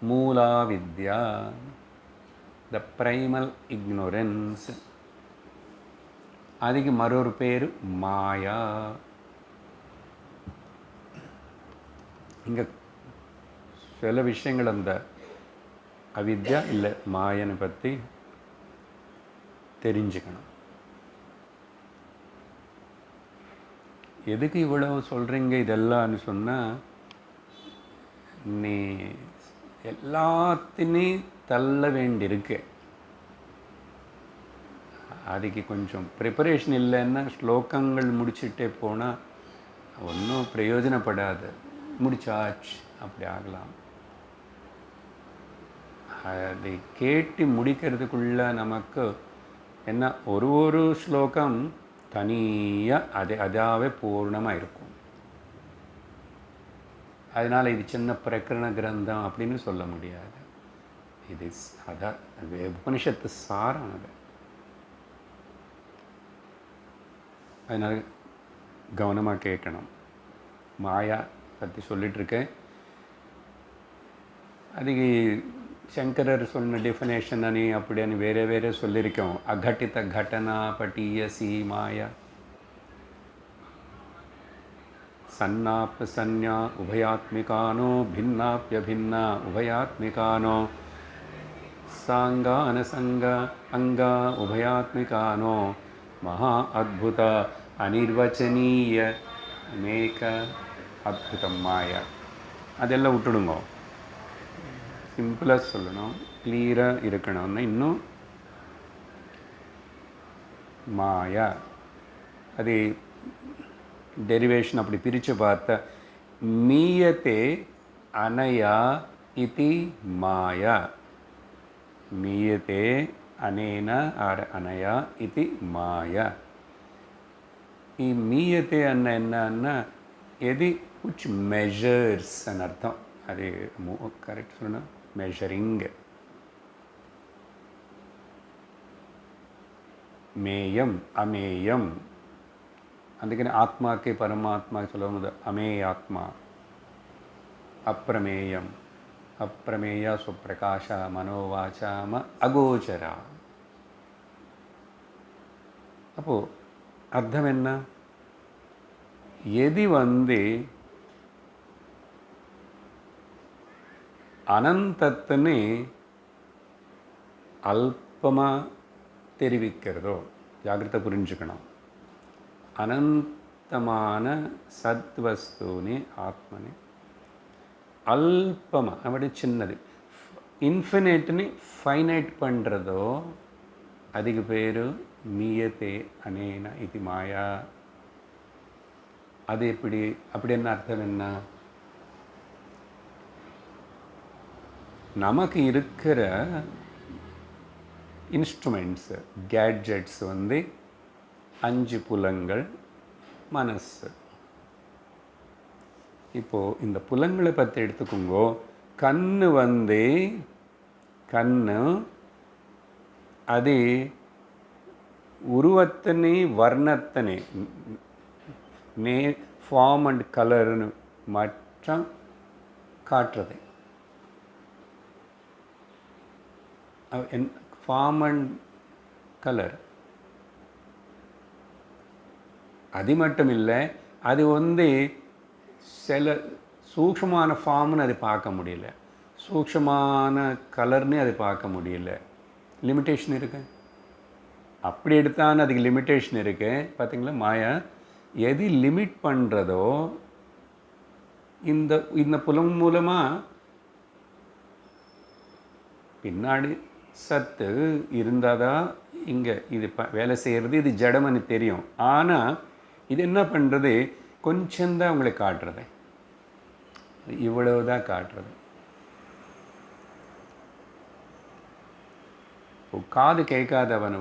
மூலா வித்யா, த ப்ரைமல் இக்னோரன்ஸ். அதுக்கு மற்றொரு பேர் மாயா. இங்கே சில விஷயங்கள் அந்த அவித்யா இல்லை மாயனை பற்றி தெரிஞ்சுக்கணும். எதுக்கு இவ்வளவு சொல்கிறீங்க இதெல்லாம்னு சொன்னால், நீ எல்லாத்தையும் தள்ள வேண்டியிருக்கு. அதுக்கு கொஞ்சம் ப்ரிப்பரேஷன் இல்லைன்னா ஸ்லோகங்கள் முடிச்சுட்டே போனால் ஒன்றும் பிரயோஜனப்படாது. முடிச்சாச்சு அப்படி ஆகலாம். அதை கேட்டு முடிக்கிறதுக்குள்ள நமக்கு என்ன, ஒரு ஸ்லோகம் தனியாக அதாவே பூர்ணமாக இருக்கும். அதனால் இது சின்ன பிரகரண கிரந்தம் அப்படின்னு சொல்ல முடியாது. இது அதான் உபனிஷத்து சாரம். அதனால் கவனமாக கேட்கணும். மாயா பற்றி சொல்லிகிட்ருக்கேன். அதுக்கு சங்கரர் சொன்ன டெஃபினேஷன் అని அப்படின்னு வேறு சொல்லியிருக்கோம். அகட்டித घटना पटीयसी மாயா, சன்னாப்ய உபயாத்மிகானோ भिन्नाप्यभिन्ना உபயாத்மிகானோ சாங்கான சங்க அங்கா உபயாத்மிகானோ மகா அத்புத அனிர்வச்சனீய மேக அத்புதம் மாயா. அதெல்லாம் விட்டுடுங்க. சிம்பிளாக சொல்லணும், கிளியராக இருக்கணும்னா இன்னும் மாயா அது டெரிவேஷன் அப்படி பிரித்து பார்த்தா மீயத்தே அனயா இதி மாயா. மீயத்தே அனேன ஆர் அனயா இதி மாயா. மீயத்தே என்னன்னா எது which measures అని అర్థం. అది కరెక్ట్ சொல்லணும், మెజరింగ్. మేయం అమేయం. అందుకని ఆత్మకి పరమాత్మకి சொல்லணும் అమేయాత్మ. అప్రమేయం అప్రమేయ సుప్రకాశ మనోవాచామ అగోచర. அப்போ அர்த்தம் என்ன? எது அனந்தத்தினை அல்பமாக தெரிவிக்கிறதோ, ஜாகிரதை புரிஞ்சுக்கணும். அனந்தமான சத்வஸ்துனி ஆத்மனி அல்பமாக அப்படி சின்னது, இன்ஃபினைட்னு ஃபைனைட் பண்ணுறதோ அதுக்கு பேர் மீயத்தே அனேன இது மாயா. அது அப்படி என்ன அர்த்தம் என்ன? நமக்கு இருக்கிற இன்ஸ்ட்ருமெண்ட்ஸ், கேட்ஜெட்ஸ் 5 புலங்கள், மனசு. இப்போது இந்த புலங்களை பற்றி எடுத்துக்கோங்கோ. கண்ணு அது உருவத்தினை வர்ணத்தினை ஃபார்ம் அண்ட் கலர்னு மற்றும் காட்டுறது. Form and colour. அது மட்டும் இல்லை, அது சில சூக்ஷ்மமான ஃபார்ம்னு அது பார்க்க முடியல, சூக்ஷ்மமான கலர்னு அது பார்க்க முடியல. லிமிட்டேஷன் இருக்கு. அப்படி எடுத்தான்னு அதுக்கு லிமிட்டேஷன் இருக்கு. பார்த்தீங்களா, மாயா எது லிமிட் பண்ணுறதோ இந்த இந்த புலம் மூலமாக பின்னாடி சத்து இருந்தால் தான் இங்கே இது வேலை செய்கிறது. இது ஜடம்னு தெரியும். ஆனால் இது என்ன பண்ணுறது, கொஞ்சம்தான் உங்களை காட்டுறது, இவ்வளவு தான் காட்டுறது. காது கேட்காதவன்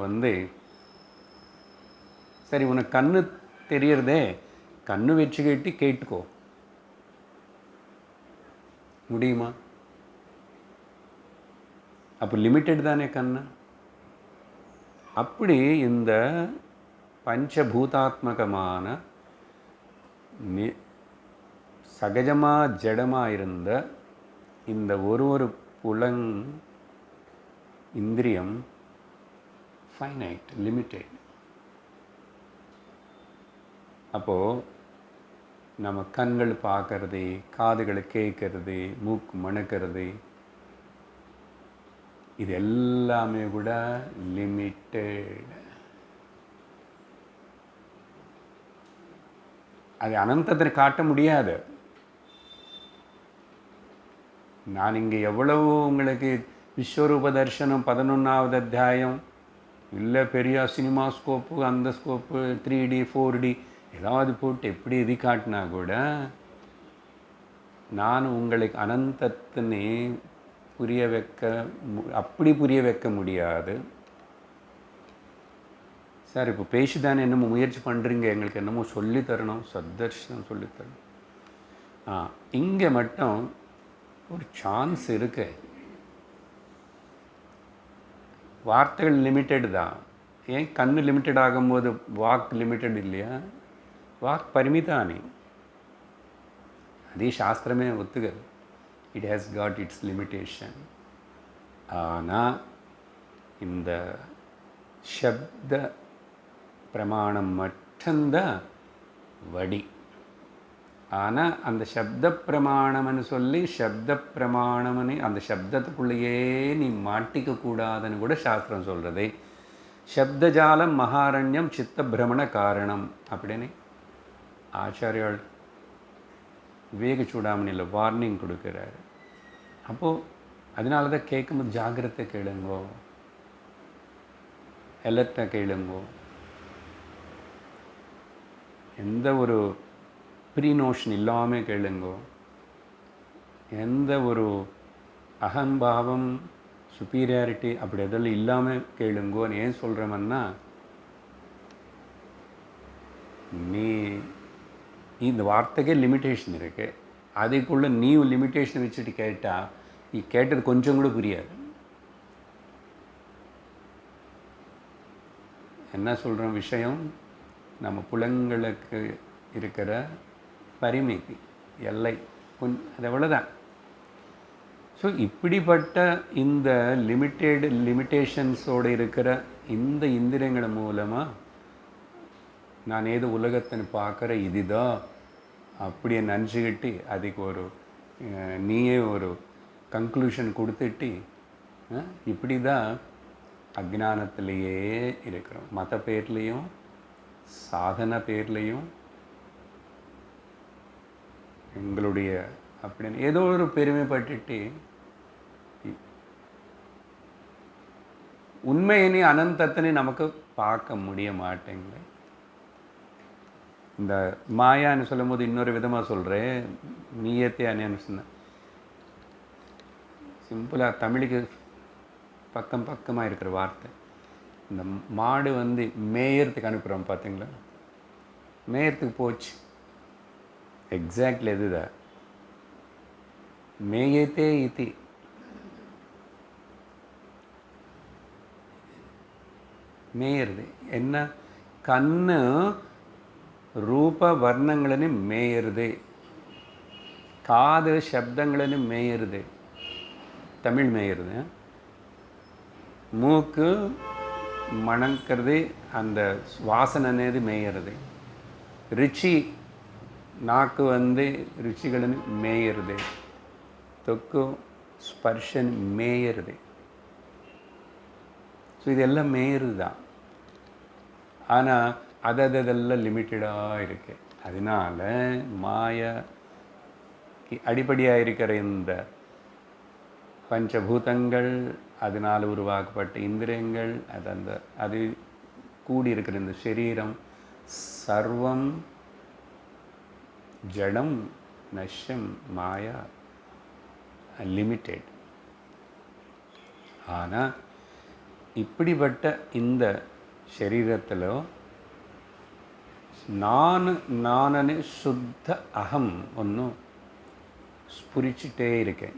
சரி உனக்கு கண்ணு தெரியறதே, கண்ணு வச்சுக்கிட்டு கேட்டுக்கோ, முடியுமா? அப்போ லிமிட்டெட் தானே கண்ணு. அப்படி இந்த பஞ்சபூதாத்மகமான சகஜமாக ஜடமாக இருந்த இந்த ஒரு புலன் இந்திரியம் ஃபைனைட், லிமிட்டெட். அப்போது நம்ம கண்கள் பார்க்கறது, காதுகளை கேட்கறது, மூக்கு மணக்கிறது, இது எல்லாமே கூட லிமிட்டெட். அது அனந்தத்தில் காட்ட முடியாது. நான் இங்கே எவ்வளவு உங்களுக்கு விஸ்வரூப தர்சனம் 11வது அத்தியாயம் இல்லை பெரிய சினிமா ஸ்கோப்பு, அந்த ஸ்கோப்பு, 3D 4D ஏதாவது போட்டு எப்படி எது காட்டினா கூட நான் உங்களுக்கு அனந்தத்தினே அப்படி புரிய வைக்க முடியாது. சார் இப்போ பேசிதானே என்னமோ முயற்சி பண்ணுறீங்க, எங்களுக்கு என்னமோ சொல்லித்தரணும், சத்தர்ஷனம் சொல்லித்தரணும். இங்கே மட்டும் ஒரு சான்ஸ் இருக்கு. வார்த்தைகள் லிமிட்டெட் தான். ஏன் கண்ணு லிமிட்டெட் ஆகும்போது வாக் லிமிட்டெட் இல்லையா? வாக் பரிமிதானி, அதே சாஸ்திரமே ஒத்துக்கிறது. It has got its limitation. ஆனால் இந்த சப்த பிரமாணம் மட்டும்தான் வடி. ஆனால் அந்த சப்த பிரமாணம்னு சொல்லி சப்த பிரமாணம்னு அந்த சப்தத்துக்குள்ளேயே நீ மாட்டிக்க கூடாதுன்னு கூட சாஸ்திரம் சொல்கிறது. சப்தஜாலம் மகாரண்யம் சித்த பிரமண காரணம் அப்படின்னு ஆச்சாரியால் விவேக சூடாமணியில் வார்னிங் கொடுக்குறாரு. அப்போது அதனால தான் கேட்கும்போது ஜாகிரதை கேளுங்கோ, எலர்ட்டாக கேளுங்கோ, எந்த ஒரு ப்ரீநோஷன் இல்லாமல் கேளுங்கோ, எந்த ஒரு அகம்பாவம் சுப்பீரியாரிட்டி அப்படி அதெல்லாம் இல்லாமல் கேளுங்கோன்னு ஏன் சொல்கிறோம்னா, நீ இந்த வார்த்தைக்கே லிமிட்டேஷன் இருக்குது. அதுக்குள்ளே நீ லிமிட்டேஷன் வச்சுட்டு கேட்டால் நீ கேட்டது கொஞ்சம் கூட புரியாது. என்ன சொல்கிற விஷயம், நம்ம புலங்களுக்கு இருக்கிற பரிமிதி எல்லை அது எவ்வளோதான். ஸோ இப்படிப்பட்ட இந்த லிமிட்டேஷன்ஸோடு இருக்கிற இந்த இந்திரியங்கள் மூலமாக நான் ஏதோ உலகத்தை பார்க்குற இதுதான் அப்படியே நினச்சிக்கிட்டு அதுக்கு ஒரு நீயே ஒரு கன்க்ளூஷன் கொடுத்துட்டு இப்படி தான் அஜ்ஞானத்திலேயே இருக்கிறோம். மத பேர்லேயும் சாதன பேர்லேயும் எங்களுடைய அப்படின்னு ஏதோ ஒரு பெருமைப்பட்டுட்டு உண்மையினே அனந்தத்தினை நமக்கு பார்க்க முடிய மாட்டேங்குது. இந்த மாயான்னு சொல்லும் போது இன்னொரு விதமாக சொல்கிறேன், நீயத்தே அனேன்னு சொன்ன சிம்பிளாக தமிழுக்கு பக்கமாக இருக்கிற வார்த்தை. இந்த மாடு மேயறதுக்கு அனுப்புகிறோம் பார்த்தீங்களா, மேயறதுக்கு போச்சு. எக்ஸாக்ட்லி எதுதான் மேயத்தே இத்தி. மேயறது என்ன, கண்ணு ரூப வர்ணங்களன்னு மேயறது. కాదు శబ్దಗಳನ್ನು మేయరుது, தமிழ் மேயருது. மூக்கு மணக்கிறது, அந்த வாசனை అనేది மேயறது. ருச்சி நாக்கு ருச்சிಗಳನ್ನು மேயறது. தொக்கு ஸ்பர்ஷன் மேயறது. ஸோ இதெல்லாம் மேயறது தான். ஆனால் அதெல்லாம் லிமிட்டடாக இருக்கு. அதனால மாயக்கு அடிப்படையாக இருக்கிற இந்த பஞ்சபூதங்கள், அதனால் உருவாக்கப்பட்ட இந்திரியங்கள், அது கூடியிருக்கிற இந்த சரீரம் சர்வம் ஜடம் நஷ்யம் மாயா லிமிட்டெட். ஆனால் இப்படிப்பட்ட இந்த ಶರೀರத்தில் நானே சுத்த அகம் ஒன்று ஸ்புரிச்சிட்டே இருக்கேன்.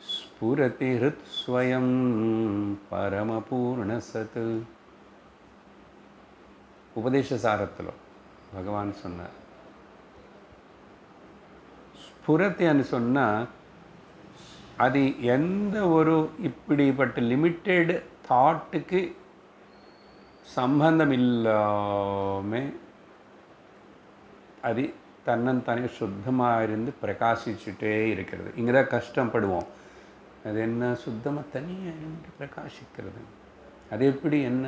ஸ்புரதி ஹிருத் ஸ்வயம் பரமபூர்ணசத். உபதேச சாரத்தில் பகவான் சொன்னார். ஸ்புரதி అని சொன்னால் அது எந்த ஒரு இப்படிப்பட்ட லிமிட்டெட் தாட்டுக்கு சம்பந்தம் இல்லாமல் அது தன்னந்தானே சுத்தமாக இருந்து பிரகாசிச்சுட்டே இருக்கிறது. இங்கே தான் கஷ்டப்படுவோம். அது என்ன சுத்தமாக தனியாக இருந்து பிரகாசிக்கிறது, அது எப்படி என்ன?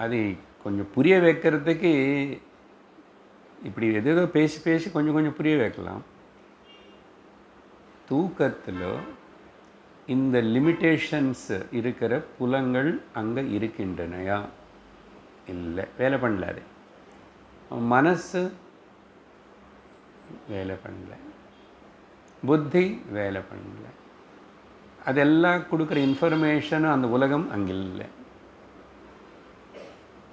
அது கொஞ்சம் புரிய வைக்கிறதுக்கு இப்படி எதோ பேசி பேசி கொஞ்சம் புரிய வைக்கலாம். தூக்கத்தில் இந்த லிமிட்டேஷன்ஸ் இருக்கிற புலங்கள் அங்கே இருக்கின்றனையா? இல்லை, வேலை பண்ணல. அது மனசு வேலை பண்ணல, புத்தி வேலை பண்ணல. அதெல்லாம் கொடுக்குற இன்ஃபர்மேஷனும் அந்த உலகம் அங்கே இல்லை.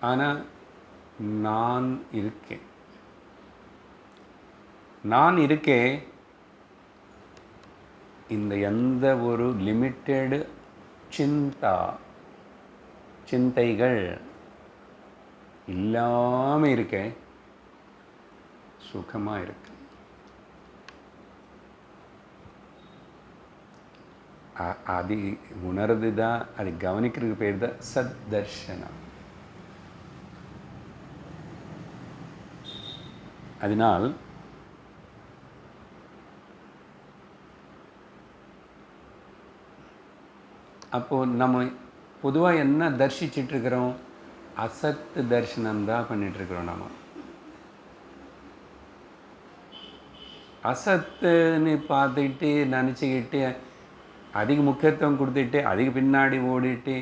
ஆனால் நான் இருக்கேன். இந்த எந்த ஒரு லிமிட்டெடு சிந்தைகள் இல்லாமல் இருக்கேன், சுகமாக இருக்கு. அது உணர்றது தான், அது கவனிக்கிறதுக்கு பேர் தான் சத் தர்ஷனம். அதனால் அப்போது நம்ம பொதுவாக என்ன தரிசிச்சிட்ருக்கிறோம்? அசத்து தரிசனம்தான் பண்ணிகிட்ருக்கிறோம். நம்ம அசத்துன்னு பார்த்துக்கிட்டு நினச்சிக்கிட்டு அதிக முக்கியத்துவம் கொடுத்துட்டு அதுக்கு பின்னாடி ஓடிட்டு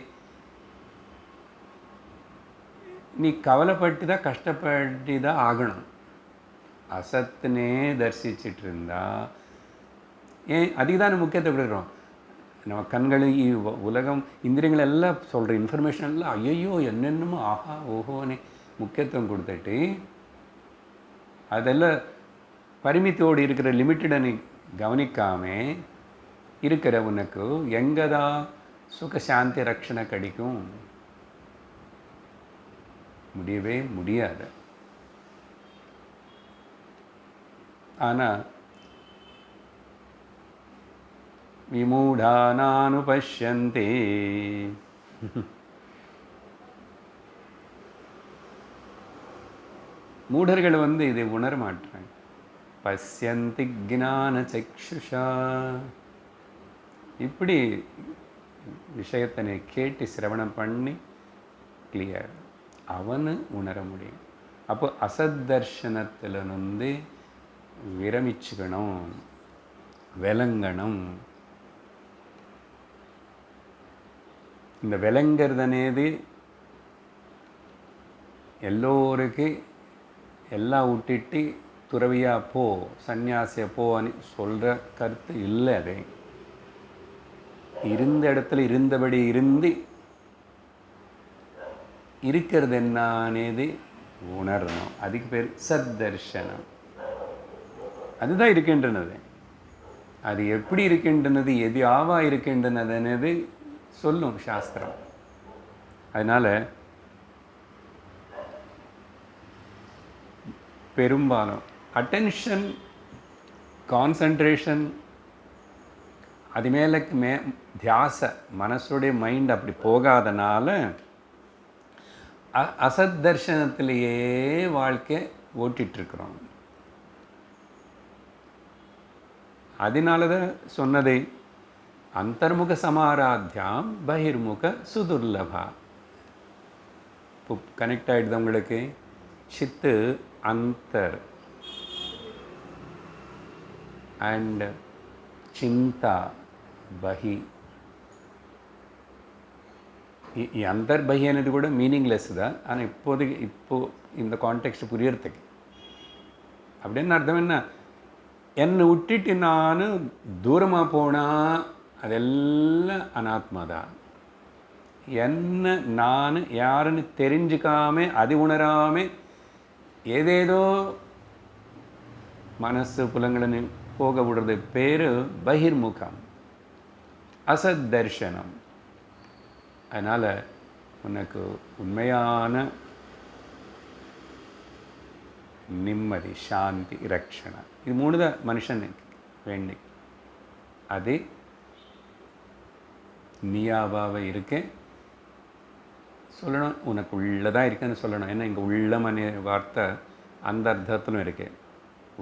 நீ கவலைப்பட்டு தான் கஷ்டப்பட்டு தான் ஆகணும். அசத்துனே தரிசிச்சிட்டு இருந்தா ஏன் அதுக்கு தான் முக்கியத்துவம் கொடுக்குறோம். நம்ம கண்கள், உலகம், இந்திரியங்கள் எல்லாம் சொல்கிற இன்ஃபர்மேஷன் எல்லாம் ஐயோ என்னென்னமோ ஆஹா ஓஹோன்னு முக்கியத்துவம் கொடுத்துட்டு அதெல்லாம் பரிமித்தோடு இருக்கிற லிமிட்டடை நீ கவனிக்காமல் இருக்கிற உனக்கு எங்கே தான் சுக சாந்தி ரட்சணை கிடைக்கும்? முடியவே முடியாது. ஆனால் விமூடானானுபஷ்யந்தே மூடர்கள் இதை உணர மாட்டாங்க. பஷ்யந்தி ஜ்ஞான சக்ஷுஷா. இப்படி விஷயத்தினை கேட்டு சிரவணம் பண்ணி கிளியர் அவனு உணர முடியும். அப்போ அசத் தர்ஷனத்தில் விரமிச்சுக்கணும், விளங்கணும். இந்த விளங்கிறதுனேது எல்லோருக்கு எல்லாம் விட்டுட்டு துறவியாக போ, சன்னியாசியை போன்னு சொல்கிற கருத்து இல்லை. அது இருந்த இடத்துல இருந்தபடி இருந்து இருக்கிறது என்னது உணரணும். அதுக்கு பேர் சத் தர்ஷனம். அதுதான் இருக்கின்றனது. அது எப்படி இருக்கின்றனது, எது ஆவா இருக்கின்றனது சொல்லும் சாஸ்திரம். அதனால் பெரும்பாலும் அட்டென்ஷன், கான்சன்ட்ரேஷன், அது மேலே தியாச, மனசுடைய மைண்ட் அப்படி போகாதனால அசத் தர்ஷனத்திலேயே வாழ்க்கை ஓட்டிகிட்ருக்குறோம். அதனால தான் சொன்னதை அந்தர்முக சமாராத்தியாம் பகிர்முக சுதுர்லபா. இப்போ கனெக்ட் ஆகிடுது உங்களுக்கு. சித்து அந்தர் அண்ட் சிந்தா பஹி. ఈ అంతర్బహి అనేది కూడా మీనింగ్లెస్ தான். ஆனால் இப்போது இந்த கான்டெக்ஸ்ட் புரியறதுக்கு அப்படின்னு அர்த்தம் என்ன, என்னை விட்டுட்டு நான் தூரமாக போனால் அதெல்லாம் அனாத்மா தான். என்ன நான் யாருன்னு தெரிஞ்சுக்காம அது உணராமல் ஏதேதோ மனசு புலங்களை போக விடுறது பேர் பகிர்முகம், அசத் தர்ஷனம். அதனால் உனக்கு உண்மையான நிம்மதி, சாந்தி, ரக்ஷணை, இது 3 தான் மனுஷனுக்கு வேண்டி. அது நீயாவாக இருக்க சொல்லணும், உனக்கு உள்ளதாக இருக்குன்னு சொல்லணும். ஏன்னா இங்கே உள்ளமனே வார்த்தை அந்த அர்த்தத்திலும் இருக்கு.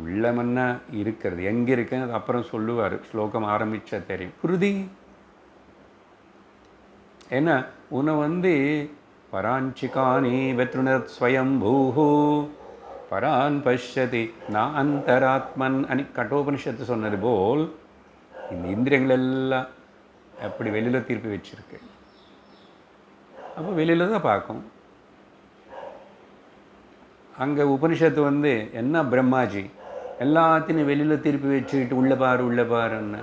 உள்ளமன்னா இருக்கிறது எங்கே இருக்குன்னு அது அப்புறம் சொல்லுவார், ஸ்லோகம் ஆரம்பித்தா தெரியும். புருதி ஏன்னா உன்னை பராஞ்சிகானி வெத்ருணர் ஸ்வயம்பூஹு பரான் பஷ்யதி நான் அந்தராத்மன் அனி கட்டோபனிஷத்து சொன்னது போல் இந்த இந்திரியங்கள் எல்லாம் எப்படி வெளியில் திருப்பி வச்சிருக்கு. அப்போ வெளியில் தான் பார்க்கும். அங்கே உபனிஷத்து என்ன பிரம்மாஜி எல்லாத்தையும் வெளியில் திருப்பி வச்சுக்கிட்டு உள்ள பாருன்னு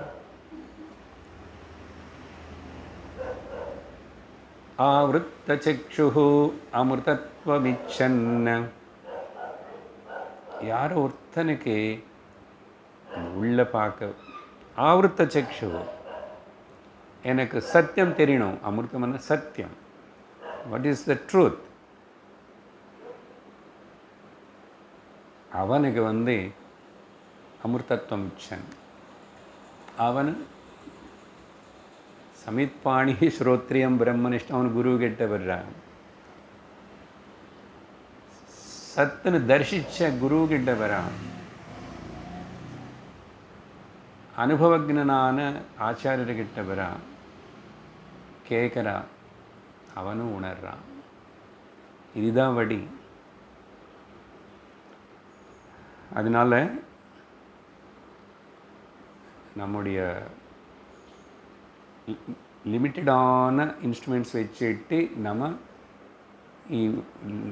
ஆவృத்த சக்ஷுஹு அமிர்தத்வமிச்சன்ன. யாரோ ஒருத்தனுக்கு உள்ள பார்க்க ஆவృத்த சக்ஷு, எனக்கு சத்தியம் தெரியணும். அமிர்தம்னா சத்தியம். What is the truth? அவனுக்கு அமிர்தத்வம் இச்சன். அவன் சமித்பாணி ஸ்ரோத்ரியம் பிரம்மனிஷ்டம், அவன் குரு கிட்ட வர்றான். சத்துன்னு தரிசிச்ச குரு கிட்ட வரான். அனுபவஜனான ஆச்சாரியர்கிட்ட வரான், கேட்குறான், அவனும் உணர்றான். இதுதான் வழி. அதனால் நம்முடைய லிமிட்டடான இன்ஸ்ட்ருமெண்ட்ஸ் வச்சுட்டு நம்ம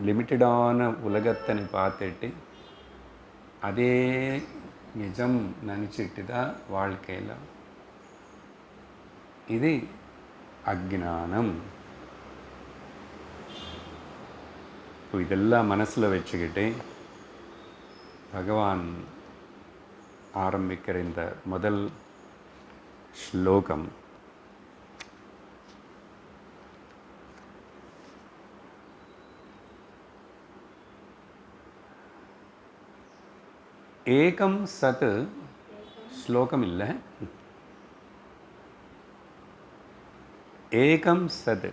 லிமிட்டடான உலகத்தை பார்த்துட்டு அதே நிஜம் நினச்சிட்டு தான் வாழ்க்கையில். இது அஜ்ஞானம். இப்போ இதெல்லாம் மனசில் வச்சுக்கிட்டு பகவான் ஆரம்பிக்கிற இந்த முதல் ஸ்லோகம் ஏகம் சத். ஸ்லோகம் இல்லை, ஏகம் சத்.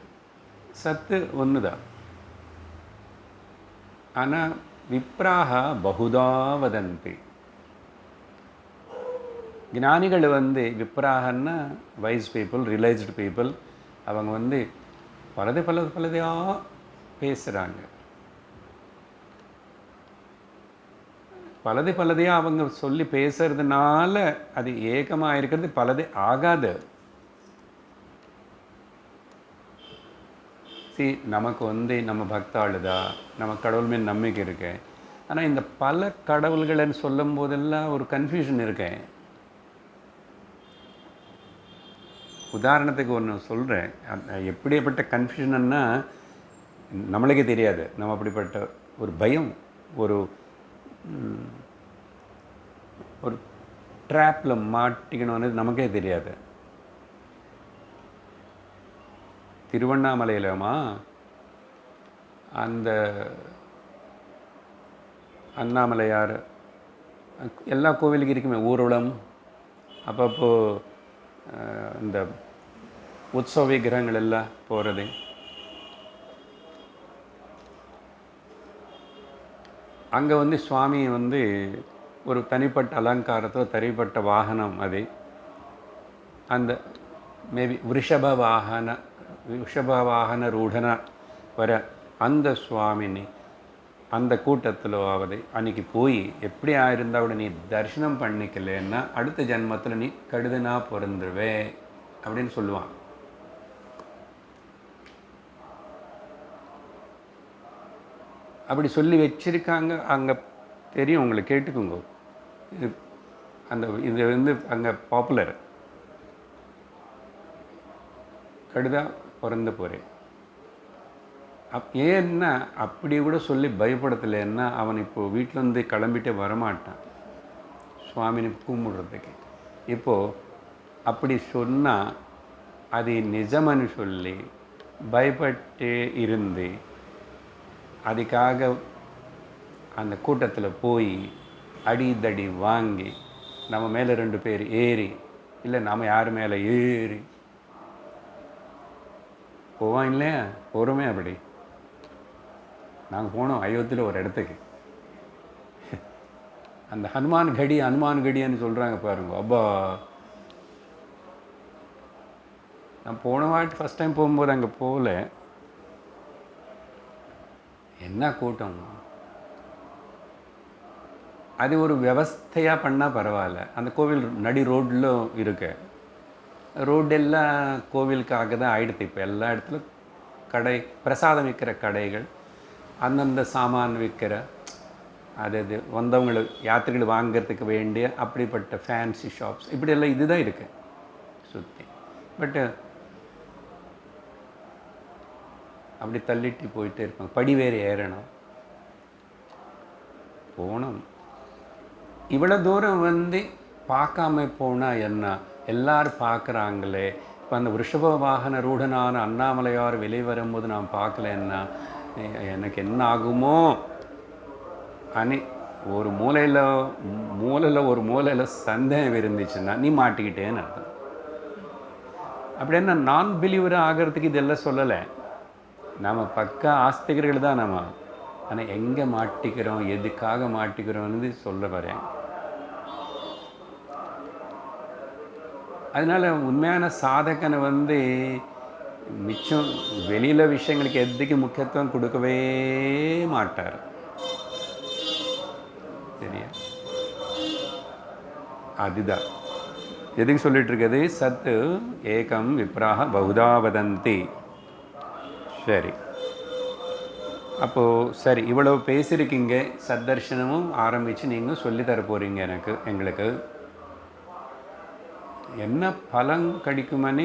சத்து ஒன்று தான். ஆனால் விப்ராக பகுதா வதந்தி. ஞானிகள் விப்ராகன்னா வைஸ் பீப்புள், ரியலைஸ்டு பீப்புள். அவங்க பலதையாக பேசுகிறாங்க. பலதையாக அவங்க சொல்லி பேசுறதுனால அது ஏகமாக இருக்கிறது பலதை ஆகாது. நமக்கு நம்ம பக்தாளுதா, நம்ம கடவுள் மேல் நம்பிக்கை இருக்கு. ஆனால் இந்த பல கடவுள்கள்னு சொல்லும் போதெல்லாம் ஒரு கன்ஃபியூஷன் இருக்கு. உதாரணத்துக்கு ஒன்று சொல்கிறேன். எப்படிப்பட்ட கன்ஃபியூஷன்னா நம்மளுக்கே தெரியாது. நம்ம அப்படிப்பட்ட ஒரு பயம், ஒரு ட்ராப்பில் மாட்டிக்கணும்னு நமக்கே தெரியாது. திருவண்ணாமலையிலமா அந்த அண்ணாமலையார் எல்லா கோவிலுக்கும் இருக்குமே ஊர்வலம், அப்பப்போ இந்த உற்சவ விக்கிரகங்கள் எல்லாம் போகிறது. அங்கே வந்து சுவாமி வந்து ஒரு தனிப்பட்ட அலங்காரத்தோ தனிப்பட்ட வாகனம், அது அந்த மேபி ரிஷப வாகன ரூಢன வர அந்த சுவாமினி அந்த கூட்டத்திலாவது அன்றைக்கி போய் எப்படி ஆயிருந்தா கூட நீ தரிசனம் பண்ணிக்கலன்னா அடுத்த ஜென்மத்தில் நீ கடுதனா பிறந்துருவே அப்படின்னு சொல்லுவான். அப்படி சொல்லி வச்சிருக்காங்க அங்கே, தெரியும் உங்களுக்கு, கேட்டுக்கோங்க. இது அந்த இது வந்து அங்கே பாப்புலர். கடுதா பிறந்த போகிறேன் ஏன்னா அப்படி கூட சொல்லி பயப்படுத்தலைன்னா அவன் இப்போது வீட்டிலேருந்து கிளம்பிட்டே வரமாட்டான் சுவாமினை கும்பிடுறதுக்கு. இப்போது அப்படி சொன்னால் அது நிஜம்னு சொல்லி பயப்பட்டு இருந்து அதுக்காக அந்த கூட்டத்தில் போய் அடிதடி வாங்கி நம்ம மேலே 2 பேர் ஏறி, இல்லை நம்ம யார் மேலே ஏறி போவான் இல்லையா, போகிறோமே. அப்படி நாங்கள் போனோம் அயோத்தியில் ஒரு இடத்துக்கு, அந்த ஹனுமான் கடின்னு சொல்கிறாங்க பாருங்க. அப்பா, நான் போன வாட்டி ஃபஸ்ட் டைம் போகும்போது அங்கே போகல, என்ன கூட்டம். அது ஒரு வியவஸ்தையாக பண்ணால் பரவாயில்ல. அந்த கோவில் நடி ரோட்டில் இருக்கு. ரோடெல்லாம் கோவிலுக்காக தான் ஆகிடுது. இப்போ எல்லா இடத்துலையும் கடை, பிரசாதம் விற்கிற கடைகள், அந்தந்த சாமான் விற்கிற, அது வந்தவங்களுக்கு யாத்திரைகள் வாங்கிறதுக்கு வேண்டிய அப்படிப்பட்ட ஃபேன்சி ஷாப்ஸ், இப்படியெல்லாம் இதுதான் இருக்குது சுற்றி. பட்டு அப்படி தள்ளிட்டு போயிட்டே இருப்பாங்க. படி வேறு ஏறணும். போனோம். இவ்வளோ தூரம் வந்து பார்க்காம போனால் என்ன, எல்லாரும் பார்க்குறாங்களே. இப்போ அந்த ரிஷப வாகன ரூಢனான அண்ணாமலையார் வெளியே வரும்போது நான் பார்க்கலன்னா எனக்கு என்ன ஆகுமோ அனி ஒரு மூலையில் சந்தேகம் இருந்துச்சுன்னா நீ மாட்டிக்கிட்டேன்னு அர்த்தம். அப்படின்னா நான் பிலீவராக ஆகிறதுக்கு இதெல்லாம் சொல்லலை. நம்ம பக்கா ஆஸ்திகர்கள் தான் நம்ம. ஆனால் எங்கே மாட்டிக்கிறோம், எதுக்காக மாட்டிக்கிறோம்னு சொல்ல வரேன். அதனால் உண்மையான சாதகனை வந்து மிச்சம் வெளியில் விஷயங்களுக்கு எதுக்கு முக்கியத்துவம் கொடுக்கவே மாட்டார். சரியா? அதுதான் எதுக்கு சொல்லிட்டு இருக்குது, சத்து ஏகம் விப்ராக பகுதா வதந்தி. சரி, அப்போது சரி, இவ்வளவு பேசியிருக்கீங்க. சத்தர்ஷனமும் ஆரம்பித்து நீங்கள் சொல்லித்தர போகிறீங்க எங்களுக்கு. என்ன பலன் கிடைக்குமனு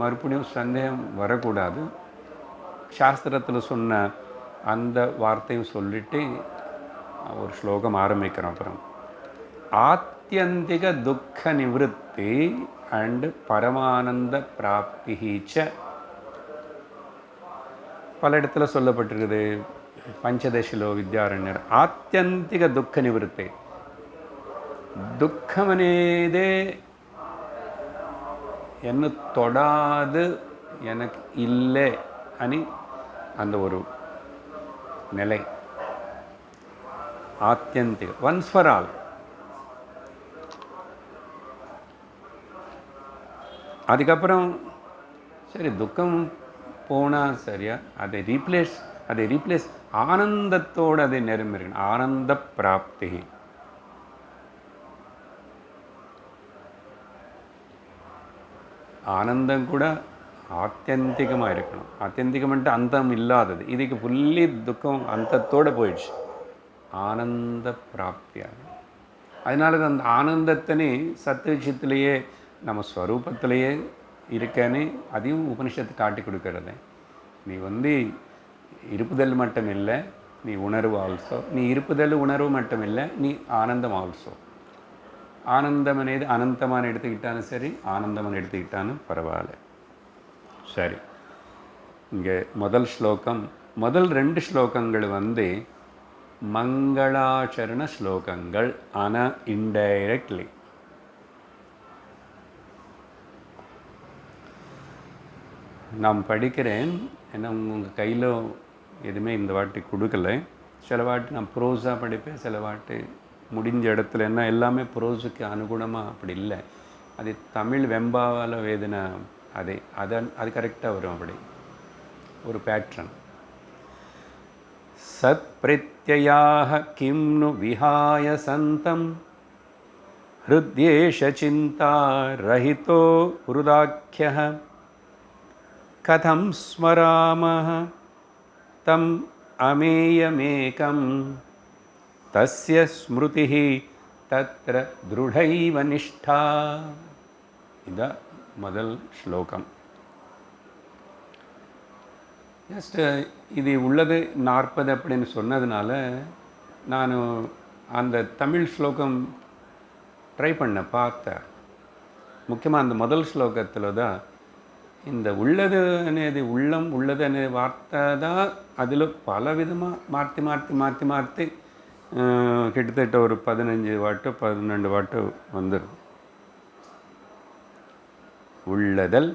மறுபடியும் சந்தேகம் வரக்கூடாது. சாஸ்திரத்தில் சொன்ன அந்த வார்த்தையும் சொல்லிட்டு ஒரு ஸ்லோகம் ஆரம்பிக்கிறோம். அப்புறம் ஆத்யந்திக துக்க நிவத்தி அண்ட் பரமானந்த பிராப்திச்ச பல இடத்துல சொல்லப்பட்டிருக்குது. பஞ்சதசிலோ வித்யாரண்யர் ஆத்யந்திக துக்க நிவத்தி, துக்கம் அனேதே என்ன தொடாது எனக்கு இல்லை అని அந்த ஒரு நிலை ஆத்யந்திக, ஒன்ஸ் ஃபார் ஆல். அதுக்கப்புறம் சரி துக்கம் போனால் சரியா, அதை ரீப்ளேஸ் ஆனந்தத்தோடு அதை நிரம்பிருக்கணும். ஆனந்த பிராப்தி. ஆனந்தம் கூட ஆத்தியந்திகமாக இருக்கணும். ஆத்தியந்திகம்ன்ட்டு அந்தம் இல்லாதது. இதுக்கு ஃபுல்லி துக்கம் அந்தத்தோடு போயிடுச்சு. ஆனந்த பிராப்தியாக. அதனால அந்த ஆனந்தத்தினே சத்துவச்சித்திலேயே நம்ம ஸ்வரூபத்திலேயே இருக்கேன்னு அதையும் உபனிஷத்து காட்டி கொடுக்கறது. நீ வந்து இருப்புதல் மட்டும் இல்லை, நீ உணர்வு ஆல்சோ. நீ இருப்புதல் உணர்வு மட்டும் இல்லை, நீ ஆனந்தம் ஆல்சோ. ஆனந்தம் అనేది அனந்தமான எடுத்துக்கிட்டாலும் சரி, ஆனந்தமான எடுத்துக்கிட்டாலும் பரவாயில்ல. சரி, இங்கே முதல் ஸ்லோகம், முதல் 2 ஸ்லோகங்கள் வந்து மங்களாச்சரண ஸ்லோகங்கள். ஆனால் இன்டைரக்ட்லி நான் படிக்கிறேன். ஏன்னா உங்கள் கையில் எதுவுமே இந்த வாட்டி கொடுக்கல. சில வாட்டி நான் ப்ரோஸாக படிப்பேன், சில வாட்டி முடிஞ்ச இடத்துல என்ன எல்லாமே ப்ரோஸுக்கு அனுகுணமாக அப்படி இல்லை. அது தமிழ் வெம்பாவால் வேதனை அது கரெக்டாக வரும். அப்படி ஒரு பேட்ரன். சத் பிரத்யயாக கிம்னு விஹாய சந்தம் ஹிருத்யேஷ சிந்தா ரஹிதோ ஹுருதாக்கியः கதம் ஸ்மராமः தம் அமேயமேகம் தஸ்ய ஸ்மிருதிः தத்ர திருடைவ நிஷ்டா. இதுதான் முதல் ஸ்லோகம். ஜஸ்ட் இது உள்ளது 40 அப்படின்னு சொன்னதுனால நான் அந்த தமிழ் ஸ்லோகம் ட்ரை பார்த்தேன். முக்கியமாக அந்த முதல் ஸ்லோகத்தில் தான் இந்த உள்ளது అనేది உள்ளம் உள்ளது அనే வார்த்தை தான் அதில் பல விதமாக மாற்றி மாற்றி மாற்றி மாற்றி கிட்டத்தட்ட ஒரு 15 வாட்டு 12 வாட்டு வந்துடும். உள்ளதல்,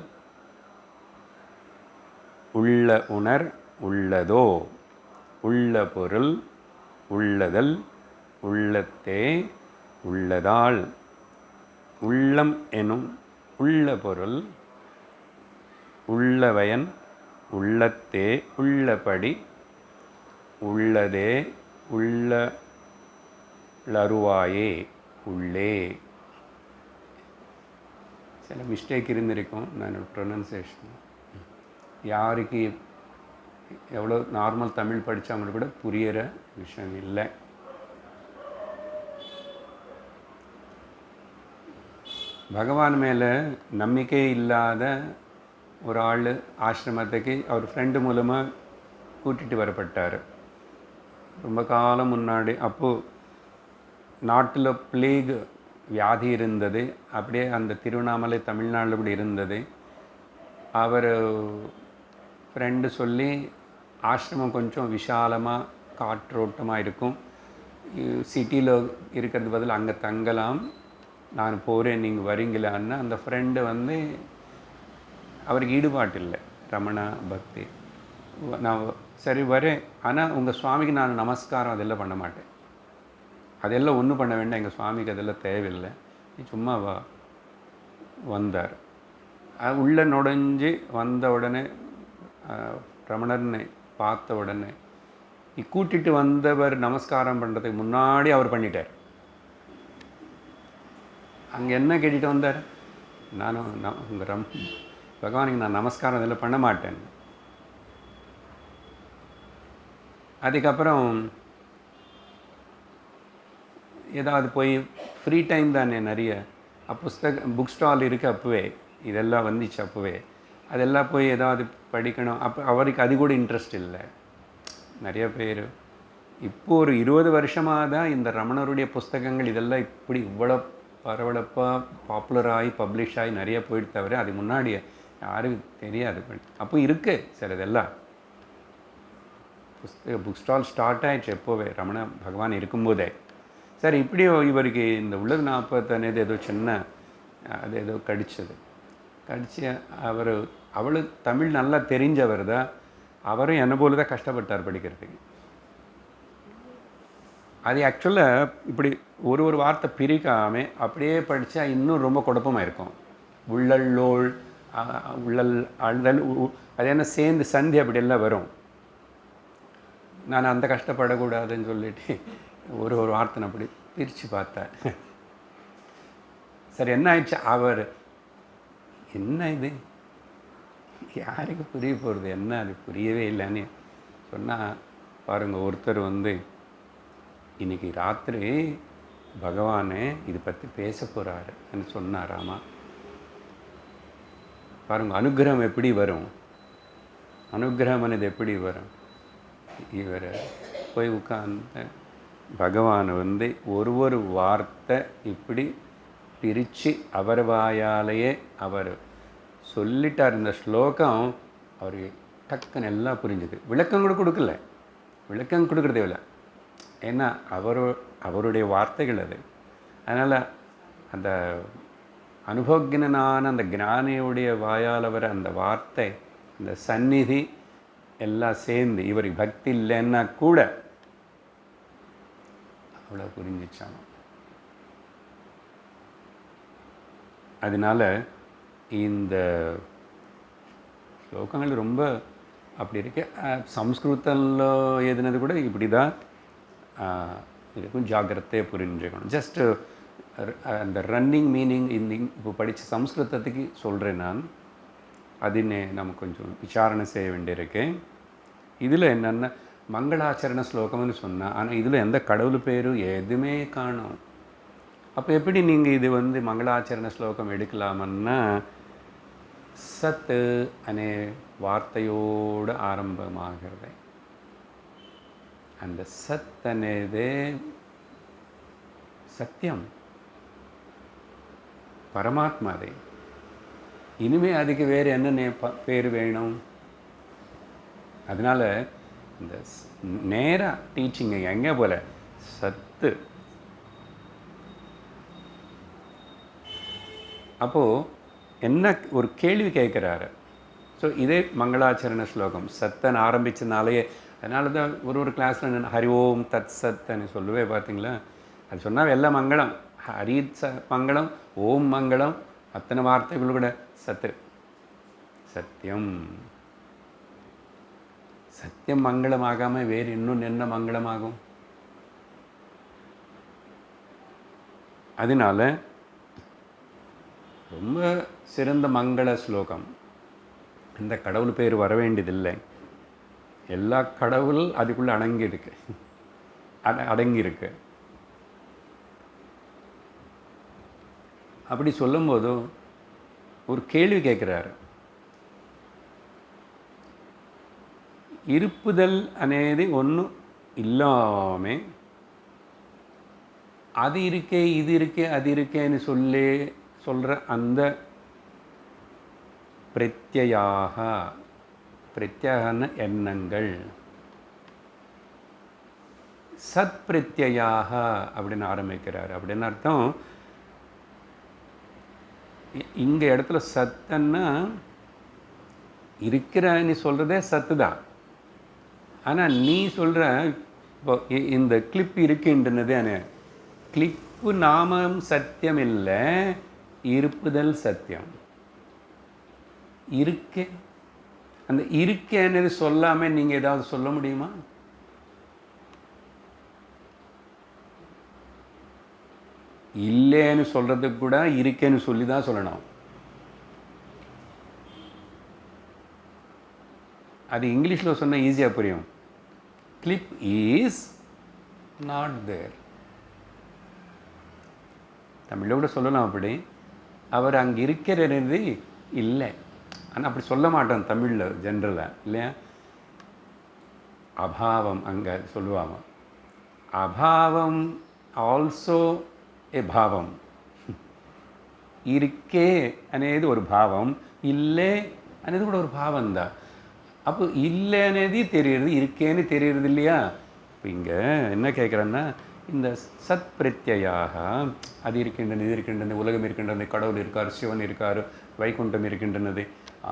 உள்ள உணர், உள்ளதோ, உள்ள பொருள், உள்ளதல், உள்ளத்தே, உள்ளதால், உள்ளம் எனும் உள்ள பொருள், உள்ளவயன், உள்ளத்தே, உள்ளபடி, உள்ளதே, உள்ளருவாயே, உள்ளே. சில மிஸ்டேக் இருந்திருக்கும் நான் ப்ரொனன்சியேஷன். யாருக்கு எவ்வளோ நார்மல் தமிழ் படித்தவங்களுக்கு கூட புரிகிற விஷயம் இல்லை. பகவான் மேலே நம்பிக்கை இல்லாத ஒரு ஆள் ஆசிரமத்துக்கு அவர் ஃப்ரெண்டு மூலமாக கூட்டிகிட்டு வரப்பட்டார். ரொம்ப காலம் முன்னாடி. அப்போது நாட்டில் பிளேக் வியாதி இருந்தது. அப்படியே அந்த திருவண்ணாமலை தமிழ்நாட்டில் கூட இருந்தது. அவர் ஃப்ரெண்டு சொல்லி ஆசிரமம் கொஞ்சம் விஷாலமாக காற்றோட்டமாக இருக்கும், சிட்டியில் இருக்கிறது பதில் அங்கே தங்கலாம், நான் போகிறேன் நீங்கள் வரீங்களான்னு. அந்த ஃப்ரெண்டு வந்து அவருக்கு ஈடுபாட்டு இல்லை ரமணா பக்தி. நான் சரி வரேன், ஆனால் உங்கள் சுவாமிக்கு நான் நமஸ்காரம் அதெல்லாம் பண்ண மாட்டேன், அதெல்லாம் ஒன்றும் பண்ண வேண்டாம், எங்கள் சுவாமிக்கு அதெல்லாம் தேவையில்லை, நீ சும்மா வா. வந்தார். உள்ளே நுழைஞ்சு வந்த உடனே ரமணர்னை பார்த்த உடனே கூட்டிகிட்டு வந்தவர் நமஸ்காரம் பண்ணுறதுக்கு முன்னாடி அவர் பண்ணிட்டார். அங்கே என்ன கேட்டுட்டு வந்தார், நானும் உங்கள் பகவானுக்கு நான் நமஸ்காரம் இதெல்லாம் பண்ண மாட்டேன். அதுக்கப்புறம் ஏதாவது போய் ஃப்ரீ டைம் தானே நிறைய, புக் ஸ்டால் இருக்குது அப்போவே, இதெல்லாம் வந்துச்சு அப்போவே, அதெல்லாம் போய் ஏதாவது படிக்கணும். அப்போ அவருக்கு அது கூட இன்ட்ரெஸ்ட் இல்லை. நிறைய பேர் இப்போது ஒரு 20 வருஷமாக தான் இந்த ரமணருடைய புஸ்தகங்கள் இதெல்லாம் இப்படி இவ்வளோ பரவலப்பாக பாப்புலராகி பப்ளிஷ் ஆகி நிறைய போயிட்டு தவிர அது முன்னாடி யாருக்கும் தெரியாது. அப்போ இருக்குது சிலதெல்லாம். புக் ஸ்டால் ஸ்டார்ட் ஆகிடுச்சு எப்போவே, ரமண பகவான் இருக்கும்போதே. சரி, இப்படியோ இவருக்கு இந்த உள்ளது 40 అనేది ஏதோ சின்ன அது ஏதோ கடிச்சு அவளுக்கு தமிழ் நல்லா தெரிஞ்சவர் தான். அவரும் என்ன போல தான் கஷ்டப்பட்டார் படிக்கிறதுக்கு. அது ஆக்சுவலாக இப்படி ஒரு வார்த்தை பிரிக்காமல் அப்படியே படித்தா இன்னும் ரொம்ப குழப்பமாக இருக்கும். உள்ளல்லோள், உள்ளல், அழுதல், அது என்ன சேர்ந்து சந்தி அப்படியெல்லாம் வரும். நான் அந்த கஷ்டப்படக்கூடாதுன்னு சொல்லிட்டு ஒரு வார்த்தை அப்படி பிரித்து பார்த்தேன். சரி, என்ன ஆயிடுச்சு, அவர் என்ன இது யாருக்கு புரிய போகிறது, என்ன அது புரியவே இல்லைன்னு சொன்னால் பாருங்கள். ஒருத்தர் வந்து இன்றைக்கி ராத்திரி பகவானே இதை பற்றி பேச போகிறாருன்னு சொன்னாராமா. பாருங்கள், அனுகிரகம் எப்படி வரும், அனுகிரகம் అనేది எப்படி வரும். இவர் போய் உட்கார்ந்து பகவான் வந்து ஒரு வார்த்தை இப்படி பிரித்து அவர் வாயாலேயே அவர் சொல்லிட்டார். இந்த ஸ்லோகம் அவர் டக்குன்னு எல்லாம் புரிஞ்சுது. விளக்கம் கூட கொடுக்கல, விளக்கம் கொடுக்குறதே இல்லை. ஏன்னா அவருடைய வார்த்தைகள் அது. அதனால் அந்த அனுபவஜனான அந்த ஞானியுடைய வாயால் வர அந்த வார்த்தை, அந்த சந்நிதி எல்லாம் சேர்ந்து இவருக்கு பக்தி இல்லைன்னா கூட அவ்வளோ புரிஞ்சிச்சாங்க. அதனால் இந்த ஸ்லோகங்கள் ரொம்ப அப்படி இருக்கு. சம்ஸ்கிருதத்தில் எழுதினது கூட இப்படி தான் இருக்கும். ஜாகிரதையாக புரிஞ்சுக்கணும். ஜஸ்ட்டு அந்த ரன்னிங் மீனிங் இப்போ படித்த சம்ஸ்கிருதத்துக்கு சொல்கிறேன் நான். அதுன்னு நம்ம கொஞ்சம் விசாரணை செய்ய வேண்டியிருக்கு. இதில் என்னென்னா மங்களாச்சரண ஸ்லோகம்னு சொன்னால், ஆனால் இதில் எந்த கடவுள் பேரும் எதுவுமே காணும். அப்போ எப்படி நீங்கள் இது மங்களாச்சரண ஸ்லோகம் எடுக்கலாமன்னா, சத் அனே வார்த்தையோடு ஆரம்பமாகிறது. அந்த சத் అనేది சத்தியம், பரமாத்மா. அது இனிமே அதுக்கு வேறு என்ன பேர் வேணும்? அதனால் இந்த நேராக டீச்சிங் எங்கே போல சத்து. அப்போது என்ன ஒரு கேள்வி கேட்குறாரு. ஸோ இதே மங்களாச்சரண ஸ்லோகம் சத்தன் ஆரம்பித்தனாலேயே, அதனால தான் ஒரு கிளாஸில் ஹரி ஓம் தத் சத்தன்னு சொல்லுவே பார்த்தீங்களா. அது சொன்னால் எல்லாம் மங்களம். ஹரி மங்களம், ஓம் மங்களம், அத்தனை வார்த்தைகள் கூட சத்து. சத்தியம் சத்தியம் மங்களமாகாமல் வேறு இன்னும் என்ன மங்களமாகும்? அதனால் ரொம்ப சிறந்த மங்கள ஸ்லோகம். இந்த கடவுள் பேர் வர வேண்டியதில்லை. எல்லா கடவுள் அதுக்குள்ளே அடங்கியிருக்கு. அப்படி சொல்லும்போது ஒரு கேள்வி கேட்குறாரு. இருப்புதல் అనేది ஒன்றும் இல்லாமல் அது இருக்கே இது இருக்கே அது இருக்கேன்னு சொல்கிற அந்த பிரத்யயான எண்ணங்கள் சத் பிரத்யாக அப்படின்னு ஆரம்பிக்கிறார். அப்படின்னு அர்த்தம், இங்கே இடத்துல சத்தன்னா இருக்கிறன்னு சொல்கிறதே சத்து தான். ஆனால் நீ சொல்கிற இப்போ இந்த கிளிப் இருக்குன்றதே, கிளிப்பு நாமம் சத்தியம் இல்லை, இருப்புதல் சத்தியம். இருக்கே, அந்த இருக்கேன்னு சொல்லாமல் நீங்கள் ஏதாவது சொல்ல முடியுமா? இல்லைன்னு சொல்கிறதுக்கு கூட இருக்கேன்னு சொல்லி தான் சொல்லணும். அது இங்கிலீஷில் சொன்னால் ஈஸியாக புரியும். Clip is not there. தமிழில் கூட சொல்லலாம் அப்படி. அவர் அங்கே இருக்கிறது இல்லை. ஆனால் அப்படி சொல்ல மாட்டோம் தமிழில் ஜென்ரலாக, இல்லையா? அபாவம் அங்கே சொல்லுவாங்க. அபாவம் ஆல்சோ ఏ భావం. இருக்கே అనేది ஒரு பாவம், இல்லை అనేది கூட ஒரு பாவம் தான். அப்போ இல்லை అనేది தெரியுறது, இருக்கேன்னு தெரியுறது இல்லையா? இப்போ இங்கே என்ன கேட்குறேன்னா, இந்த சத் பிரத்யாக அது இருக்கின்றது, இது இருக்கின்றது, உலகம் இருக்கின்றது, கடவுள் இருக்கார், சிவன் இருக்கார், வைகுண்டம் இருக்கின்றனது,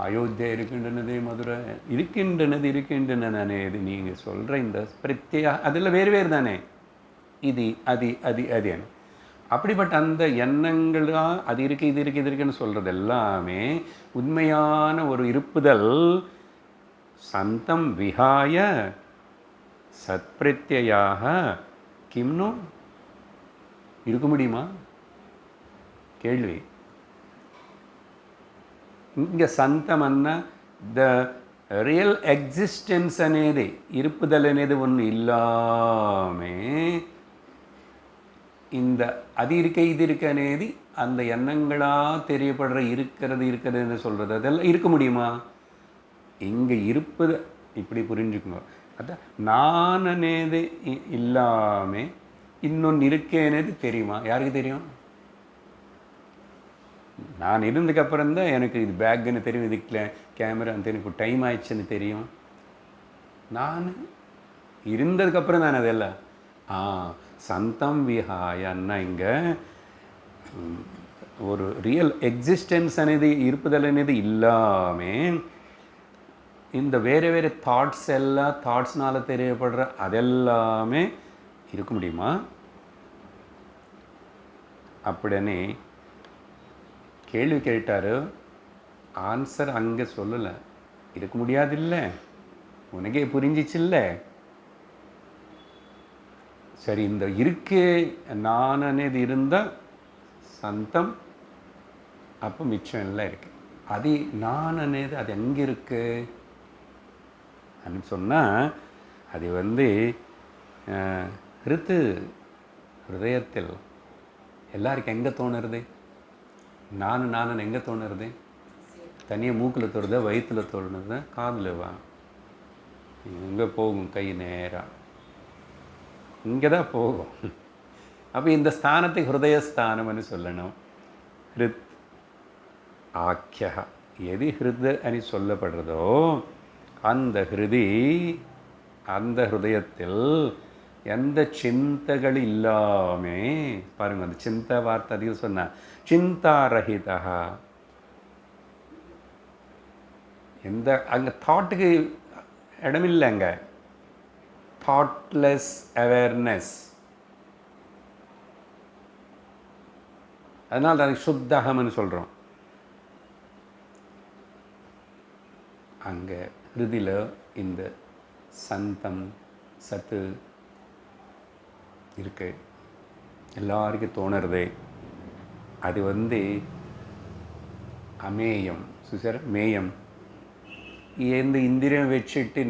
அயோத்தியா இருக்கின்றனது, மதுரை இருக்கின்றனது நீங்கள் சொல்கிற இந்த பிரத்யா அதெல்லாம் வேறு வேறு தானே. இது அது அது அது அப்படிப்பட்ட அந்த எண்ணங்களாக அது இருக்குது இது இருக்குது இது இருக்குன்னு சொல்கிறது எல்லாமே உண்மையான ஒரு இருப்புதல் சந்தம் விஹாய சத்பிரத்யாக கிம்னோ இருக்க முடியுமா? கேள்வி. இங்கே சந்தம் அண்ணா த ரியல் எக்ஸிஸ்டன்ஸ் అనేది இருப்புதல் అనేది ஒன்று இல்லாமே இந்த அது இருக்க இது இருக்க అనేది அந்த எண்ணங்களாக தெரியப்படுற இருக்கிறதுன்னு சொல்கிறது அதெல்லாம் இருக்க முடியுமா? இங்கே இருப்பது இப்படி புரிஞ்சுக்கணும். அதான் நான் అనేది இல்லாமல் இன்னொன்று இருக்கேனது தெரியுமா? யாருக்கு தெரியும்? நான் இருந்ததுக்கப்புறம் தான் எனக்கு இது பேக்குன்னு தெரியும், இதுக்கு கேமரான்னு தெரியும், இப்போ டைம் ஆயிடுச்சுன்னு தெரியும். நான் இருந்ததுக்கப்புறம் தான் அதெல்லாம் சந்தம் விஹாயன்னா இங்கே ஒரு ரியல் எக்ஸிஸ்டன்ஸ் అనేది இருப்புதல் అనేది இல்லாமல் இந்த வேறு வேறு தாட்ஸ் எல்லாம் தாட்ஸ்னால் தெரியப்படுற அதெல்லாமே இருக்க முடியுமா? அப்படின்னு கேள்வி கேட்டார். ஆன்சர் அங்கே சொல்லலை. இருக்க முடியாதில்ல, உனக்கே புரிஞ்சிச்சில்ல. சரி, இந்த இருக்கு நான் అనేది இருந்தால் சந்தம், அப்போ மிச்சம் எல்லாம் இருக்குது. அது நான் అనేది அது எங்கே இருக்கு அப்படின்னு சொன்னால் அது ஹிருதயத்தில் எல்லாருக்கும் எங்கே தோணுறது? நான் எங்கே தோணுறது? தனியாக மூக்கில் தோணுதா, வயிற்றில் தோணுதா, காதில் வா? எங்கே போகும்? கை நேராக இங்கே தான் போகும். அப்போ இந்த ஸ்தானத்துக்கு ஹிருதயஸ்தானம்னு சொல்லணும். ஹிருத் ஆக்கியா எது ஹிருத் అని சொல்லப்படுறதோ அந்த ஹிருதி, அந்த ஹிருதயத்தில் எந்த சிந்தைகள் இல்லாமல் பாருங்கள். அந்த சிந்தை வார்த்தை அதிகம் சொன்னால் சிந்தாரஹிதா, எந்த அங்கே தாட்டுக்கு இடமில்லைங்க. Thoughtless awareness. அதனால் தான் சுத்தகம்னு சொல்கிறோம். அங்கே ஹிருதியில் இந்த சந்தம் சத்து இருக்கு, எல்லாருக்கும் தோணுறது. அது அமேயம். சுசர் மேயம். எந்த இந்திரியம் வச்சுட்டு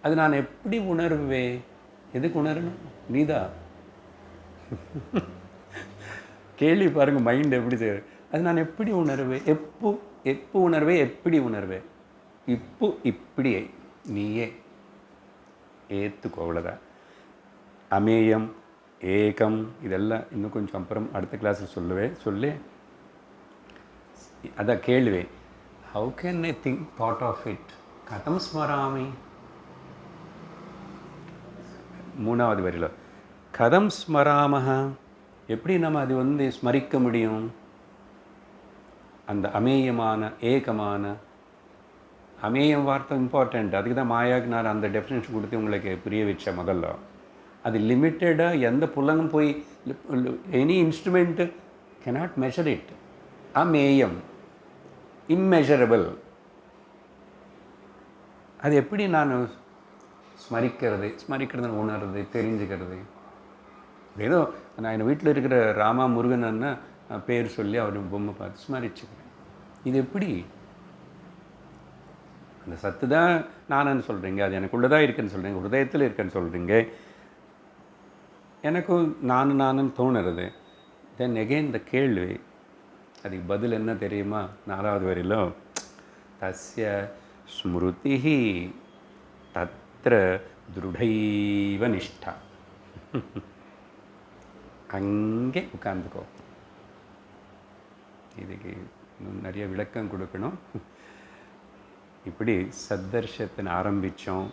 அது நான் எப்படி உணர்வேன்? எதுக்கு உணரணும்? நீதா கேள்வி பாருங்கள். மைண்ட் எப்படி செய்யுது? அது நான் எப்படி உணர்வேன்? எப்போ உணர்வேன்? எப்படி உணர்வேன்? இப்போ இப்படி நீயே ஏற்றுக்கோ, அவ்வளோதான். அமேயம், ஏகம், இதெல்லாம் இன்னும் கொஞ்சம் அப்புறம் அடுத்த கிளாஸில் சொல்லி அதான் கேள்வி. How can I think thought of it? கதம் ஸ்மராமி. மூணாவது வரியில் கதம் ஸ்மராமஹ, எப்படி நம்ம அது ஸ்மரிக்க முடியும்? அந்த அமேயமான ஏகமான, அமேயம் வார்த்தை இம்பார்ட்டண்ட். அதுக்கு தான் மாயாவுக்கு நான் அந்த டெஃபினேஷன் கொடுத்து உங்களுக்கு புரிய வச்ச முதல்ல. அது லிமிட்டடாக எந்த புலனும் போய் any instrument cannot measure it. அமேயம், immeasurable. அது எப்படி நான் ஸ்மரிக்கிறது உணர்றது, தெரிஞ்சுக்கிறது? ஏதோ நான் என் வீட்டில் இருக்கிற ராமா முருகன் பேர் சொல்லி அவர் பொம்மை பார்த்து ஸ்மரிச்சுக்கிறேன். இது எப்படி? அந்த சத்து தான் நானன்னு சொல்கிறீங்க, அது எனக்குள்ளதான் இருக்குன்னு சொல்கிறீங்க, ஹிருதயத்தில் இருக்குன்னு சொல்கிறீங்க. எனக்கும் நானுன்னு தோணுறது. தென் எகெயின் இந்த கேள்வி, அதுக்கு பதில் என்ன தெரியுமா? 4வது வரியில் தஸ்ய ஸ்மிருதி தத்ர திருடைவ நிஷ்டா. அங்கே உட்கார்ந்துக்கோ. இதுக்கு இன்னும் நிறைய விளக்கம் கொடுக்கணும். இப்படி சத்தர்ஷத்தின் ஆரம்பித்தோம்.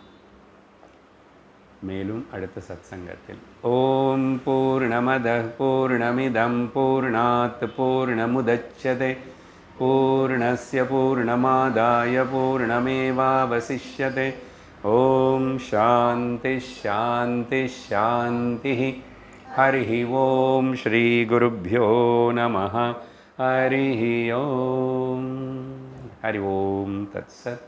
மேலும் அடுத்த சத்சங்கத்தில் ஓம் பூர்ணமத பூர்ணமிதம் பூர்ணாத் பூர்ணமுதச்யதே பூர்ணஸ்ய பூர்ணமாதாய பூர்ணமேவாவசிஷ்யதே. ஓம் சாந்தி ஷாந்தி ஷாந்தி. ஹரி ஓம் ஸ்ரீ குருப்யோ நமः. ஹரி ஓம். ஹரி ஓம் தத்சத்.